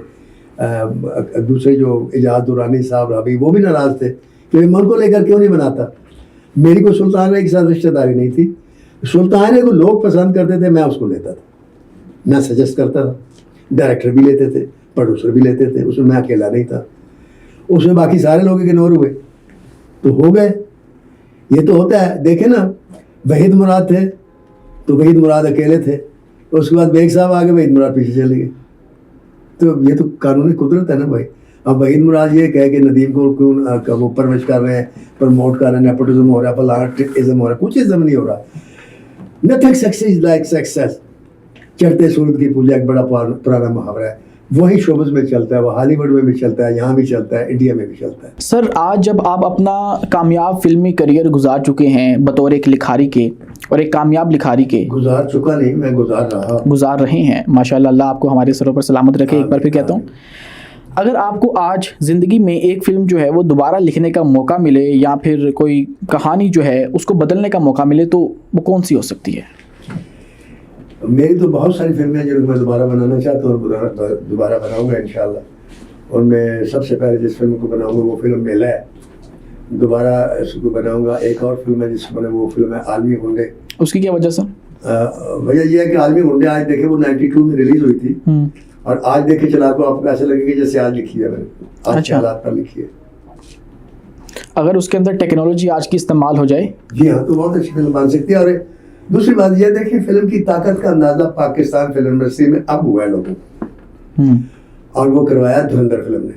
دوسرے جو اجاز دورانی صاحب رابی وہ بھی ناراض تھے کہ میں ان کو لے کر کیوں نہیں بناتا۔ میری کوئی سلطان رائے کے ساتھ رشتہ داری نہیں تھی، سلطان رائے کو لوگ پسند کرتے تھے، میں اس کو لیتا تھا، میں سجیسٹ کرتا تھا، ڈائریکٹر بھی لیتے تھے، پروڈیوسر بھی لیتے تھے، اس میں اکیلا نہیں تھا، اس میں باقی سارے لوگ اگنور ہوئے تو ہو گئے۔ یہ تو ہوتا ہے، دیکھیں نا وحید مراد تھے تو وحید مراد اکیلے تھے، اس کے بعد بیگ صاحب آ گئے، وحید مراد پیچھے چلے گئے۔ تو یہ تو قانونی قدرت ہے نا بھائی۔ اب وحید مراد یہ کہے کہ ندیم کو کیوں وہ پرورش کر رہے ہیں، پروموٹ کر رہے ہیں، نیپوٹزم ہو رہا ہے، فلاں ہو رہا ہے، کچھ ازم نہیں ہو رہا۔ نتھنگ سکسیز لائک سکسیس، چڑھتے سورج کی پوجا ایک بڑا پرانا محاورہ ہے، وہی شعبز میں چلتا ہے، وہ ہالی ووڈ میں بھی چلتا ہے، یہاں بھی چلتا ہے، انڈیا میں بھی چلتا ہے۔ سر آج جب آپ اپنا کامیاب فلمی کریئر گزار چکے ہیں بطور ایک لکھاری کے، اور ایک کامیاب لکھاری کے، گزار چکا نہیں، میں گزار رہے ہیں، ماشاءاللہ، اللہ آپ کو ہمارے سروں پر سلامت رکھے۔ ایک بار پھر کہتا ہوں، اگر آپ کو آج زندگی میں ایک فلم جو ہے وہ دوبارہ لکھنے کا موقع ملے، یا پھر کوئی کہانی جو ہے اس کو بدلنے کا موقع ملے، تو وہ کون سی ہو سکتی ہے؟ میری تو بہت ساری فلمیں جو میں دوبارہ بنانا چاہتا ہوں، دوبارہ بناؤں گا انشاءاللہ۔ اور میں سب سے پہلے جس فلم کو بناؤں گا وہ فلم میلہ ہے، دوبارہ اس کو بناؤں گا۔ ایک اور فلم ہے جس کو وہ فلم ہے عالمی گنڈے۔ اس کی کیا وجہ سر؟ وجہ یہ ہے کہ عالمی گنڈے آج دیکھیں وہ 92 میں ریلیز ہوئی تھی، اور آج دیکھیں چلا کو آپ کو ایسا لگے گا جیسے آج لکھی ہے، میں نے آج کے حالات پر لکھی ہے۔ اگر اس کے اندر ٹیکنالوجی آج کی استعمال ہو جائے، جی ہاں، تو بہت اچھی فلم بن سکتی ہے۔ اور دوسری بات یہ دیکھیں، فلم کی طاقت کا اندازہ پاکستان فلم انڈسٹری میں اب ہوا ہے لوگوں کو، اور وہ کروایا دھرندر فلم نے۔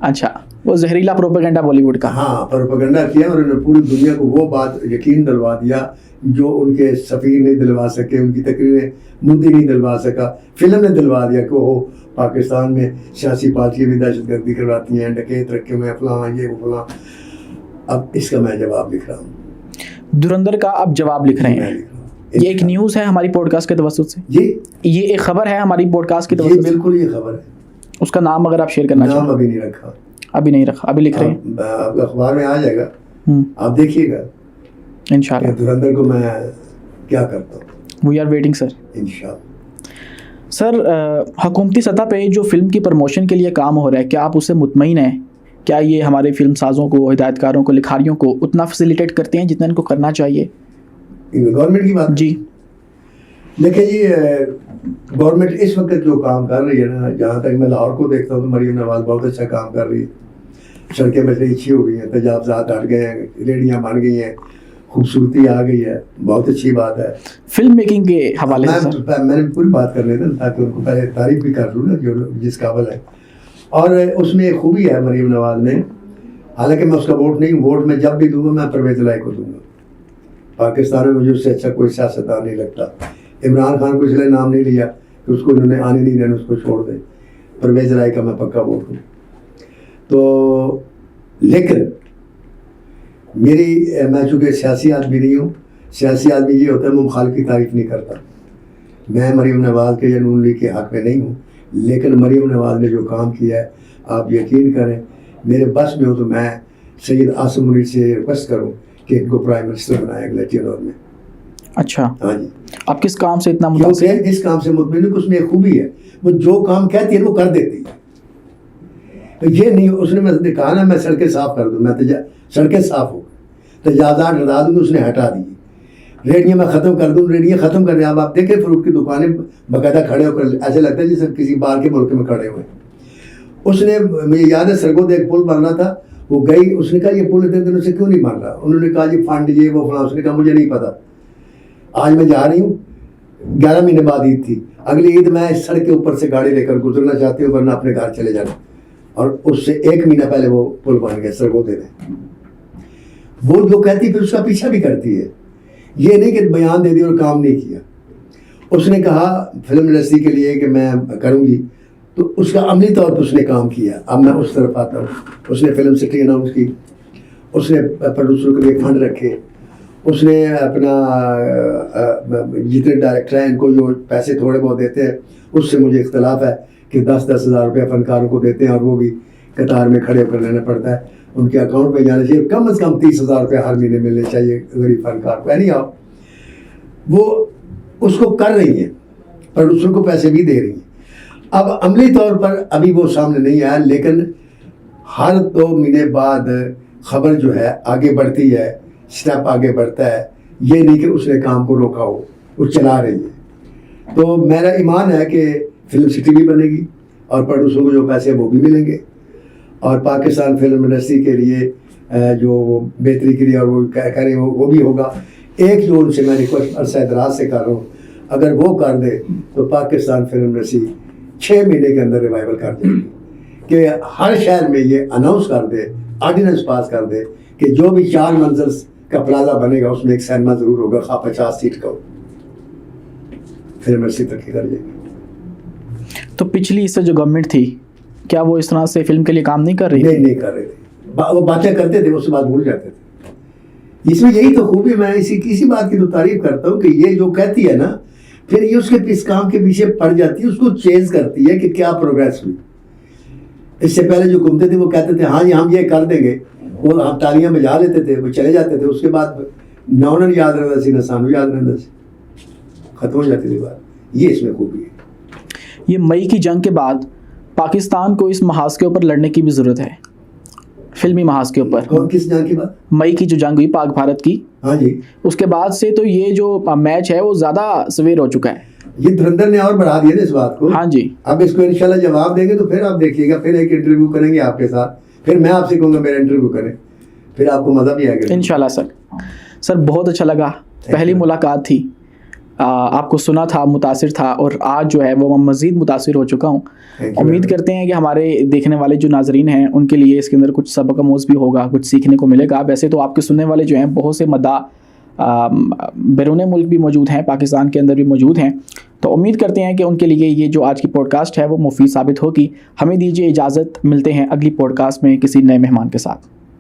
اچھا، وہ زہریلا پروپیگنڈا بالی ووڈ کا، ہاں پروپیگنڈا کیا، اور انہوں نے پوری دنیا کو وہ بات یقین دلوا دیا جو ان کے سفیر نہیں دلوا سکے، ان کی تقریریں مودی نہیں دلوا سکا، فلم نے دلوا دیا کہ وہ پاکستان میں سیاسی پارٹیاں بھی دہشت گردی کرواتی ہیں، ڈکیت رکھے ہوئے ہیں، فلاں یہ وہ فلاں۔ اب اس کا میں جواب لکھ رہا ہوں، دھرندر کا آپ جواب لکھ رہے ہیں۔ یہ ایک نیوز ہے ہماری پوڈ کاسٹ کے توسط سے؟ جی، یہ ایک خبر ہے ہماری پوڈ کاسٹ کی جی توسط سے؟ بالکل یہ خبر ہے۔ اس کا نام اگر آپ شیئر کرنا چاہیں؟ نام ابھی نہیں رکھا، ابھی نہیں رکھا، ابھی لکھ رہے ہیں؟ آپ کا اخبار میں آ جائے گا، آپ دیکھیے گا انشاءاللہ۔ دھرندر کو میں کیا کرتا ہوں، وی آر ویٹنگ سر، انشاءاللہ۔ سر حکومتی سطح پہ جو فلم کی پروموشن کے لیے کام ہو رہا ہے، کیا آپ اس سے مطمئن ہیں؟ کیا یہ ہمارے فلم سازوں کو، ہدایت کاروں کو، لکھاریوں کو اتنا فیسیلیٹیٹ کرتے ہیں جتنا ان کو کرنا چاہیے؟ گورنمنٹ کی بات جی دیکھیں جی، گورنمنٹ اس وقت جو کام کر رہی ہے نا، جہاں تک میں لاہور کو دیکھتا ہوں تو مریم نواز بہت اچھا کام کر رہی ہے، سڑکیں بڑی اچھی ہو گئی ہیں، تجاوزات ہٹ گئے ہیں، ریڑیاں بن گئی ہیں، خوبصورتی آ گئی ہے، بہت اچھی بات ہے۔ فلم میکنگ کے حوالے سے میں نے پوری بات کرنے تھا تاکہ ان کو پہلے تعریف بھی کر لوں نا جو جس قابل ہے۔ اور اس میں ایک خوبی ہے مریم نواز میں، حالانکہ میں اس کا ووٹ نہیں ہوں، ووٹ میں جب بھی دوں گا میں پرویز الہی کو دوں گا۔ پاکستان میں مجھے اس سے اچھا کوئی سیاستدان نہیں لگتا۔ عمران خان کو اس لیے نام نہیں لیا کہ اس کو انہوں نے آنے نہیں دینا، اس کو چھوڑ دیں۔ پرویز الہی کا میں پکا ووٹ ہوں۔ تو لیکن میں چونکہ سیاسی آدمی نہیں ہوں، سیاسی آدمی یہ ہوتا ہے میں مخالف کی تعریف نہیں کرتا۔ میں مریم نواز کے یا نون لیگ کے حق میں نہیں ہوں، لیکن مریم نواز نے جو کام کیا ہے آپ یقین کریں، میرے بس میں ہو تو میں سید عاصم منیر سے ریکویسٹ کروں کہ ان کو پرائم منسٹر بنایا اگلے ٹینور میں۔ اچھا، ہاں جی۔ آپ کس کام سے اتنا متاثر ہیں؟ اس کام سے مطمئن ہوں کہ اس میں ایک خوبی ہے، وہ جو کام کہتی ہے وہ کر دیتی ہے۔ یہ نہیں اس نے میں کہا نا میں سڑکیں صاف کر دوں، میں سڑکیں صاف ہو گئی، تجاوزات ہٹا دوں گی، اس نے ہٹا دی، ریڑیاں میں ختم کر دوں، ریڑیاں ختم کر دیں. اب آپ دیکھیں فروٹ کی دکانیں باقاعدہ کھڑے ہو کر ایسے لگتا ہے جیسے کسی باہر کے ملک میں کھڑے ہوئے. اس نے مجھے یاد ہے سرگود ایک پل بننا تھا، وہ گئی، اس نے کہا یہ پل اتنے دنوں سے کیوں نہیں بن رہا؟ انہوں نے کہا جی فنڈ یہ وہ فلاں. اس نے کہا مجھے نہیں پتا، آج میں جا رہی ہوں، 11 مہینے بعد عید تھی، اگلی عید میں اس سڑک کے اوپر سے گاڑی لے کر گزرنا چاہتی ہوں ورنہ اپنے گھر چلے جانا. اور اس سے 1 مہینہ پہلے وہ پل بن گیا سرگودے میں. وہ جو کہتی پھر اس کا پیچھا بھی کرتی ہے، یہ نہیں کہ بیان دے دی اور کام نہیں کیا. اس نے کہا فلم انڈسٹری کے لیے کہ میں کروں گی، تو اس کا عملی طور پر اس نے کام کیا. اب میں اس طرف آتا ہوں. اس نے فلم سٹی اناؤنس کی، اس نے پروڈیوسر کے لیے فنڈ رکھے، اس نے اپنا جتنے ڈائریکٹر ہیں ان کو جو پیسے تھوڑے بہت دیتے ہیں، اس سے مجھے اختلاف ہے کہ 10-10 ہزار روپیہ فنکاروں کو دیتے ہیں اور وہ بھی قطار میں کھڑے ہو کر لینا پڑتا ہے. ان کے اکاؤنٹ پہ جانا چاہیے، کم از کم 30,000 روپیہ ہر مہینے ملنے چاہیے غریب فنکار کو. نہیں آپ وہ اس کو کر رہی ہیں، پروڈیوسر کو پیسے بھی دے رہی ہیں. اب عملی طور پر ابھی وہ سامنے نہیں آیا، لیکن ہر 2 مہینے بعد خبر جو ہے آگے بڑھتی ہے، سٹیپ آگے بڑھتا ہے. یہ نہیں کہ اس نے کام کو روکا ہو، وہ چلا رہی ہے. تو میرا ایمان ہے کہ فلم سٹی بھی بنے گی اور پروڈیوسر کو جو پیسے وہ بھی ملیں گے، اور پاکستان فلم انڈسٹری کے لیے جو بہتری کے لیے اور وہ کرے وہ بھی ہوگا. ایک جو ان سے میں ریکویسٹ عرصہ دراز سے کر رہا ہوں، اگر وہ کر دے تو پاکستان فلم انڈسٹری 6 مہینے کے اندر ریوائول کر دے گی. کہ ہر شہر میں یہ اناؤنس کر دے، آرڈیننس پاس کر دے کہ جو بھی 4 منزل کا پلازا بنے گا اس میں ایک سینما ضرور ہوگا، خواہ 50 سیٹ کا ہو. فلم انڈسٹری ترقی کر جائے گی. تو پچھلی اس سے جو گورنمنٹ تھی، کیا وہ اس طرح سے فلم کے لیے کام نہیں کر رہی؟ نہیں کر رہے تھے. وہ باتیں کرتے تھے، اس کے بعد بھول جاتے تھے. اس میں یہی تو خوبی، میں اسی بات کی تو تعریف کرتا ہوں کہ یہ جو کہتی ہے نا، پھر یہ اس کے اس کام کے پیچھے پڑ جاتی ہے، اس کو چیز کرتی ہے کہ کیا پروگریس ہوئی. اس سے پہلے جو گھومتے تھے وہ کہتے تھے ہاں جی ہم یہ کر دیں گے، وہ ہم تالیاں بجا لیتے تھے، وہ چلے جاتے تھے. اس کے بعد نہ انہیں یاد رہتا سی نہ سانو یاد رہتا سی، ختم ہو جاتی تھی بات. یہ اس میں خوبی ہے. یہ مئی کی جنگ کے بعد پاکستان کو اس محاذ کے اوپر لڑنے کی بھی ضرورت ہے، فلمی محاذ کے اوپر. کس جنگ کی بات؟ مئی کی جو جنگ ہوئی پاک بھارت کی، ہاں جی، اس کے بعد سے تو یہ جو میچ ہے وہ زیادہ سویر ہو چکا ہے. یہ دھرندر نے اور بڑھا دیا نا اس بات کو. ہاں جی. اب اس کو انشاءاللہ جواب دیں گے تو پھر آپ دیکھیے گا، پھر ایک انٹرویو کریں گے آپ کے ساتھ، پھر میں آپ سے کہوں گا میرا انٹرویو کریں، پھر آپ کو مزہ بھی آئے گا انشاءاللہ. سر بہت اچھا لگا، پہلی ملاقات تھی، آپ کو سنا تھا، متاثر تھا، اور آج جو ہے وہ میں مزید متاثر ہو چکا ہوں. امید کرتے ہیں کہ ہمارے دیکھنے والے جو ناظرین ہیں ان کے لیے اس کے اندر کچھ سبق آموز بھی ہوگا، کچھ سیکھنے کو ملے گا. ویسے تو آپ کے سننے والے جو ہیں بہت سے مداح بیرون ملک بھی موجود ہیں، پاکستان کے اندر بھی موجود ہیں، تو امید کرتے ہیں کہ ان کے لیے یہ جو آج کی پوڈ کاسٹ ہے وہ مفید ثابت ہوگی. ہمیں دیجیے اجازت، ملتے ہیں اگلی پوڈ کاسٹ میں کسی نئے مہمان کے ساتھ.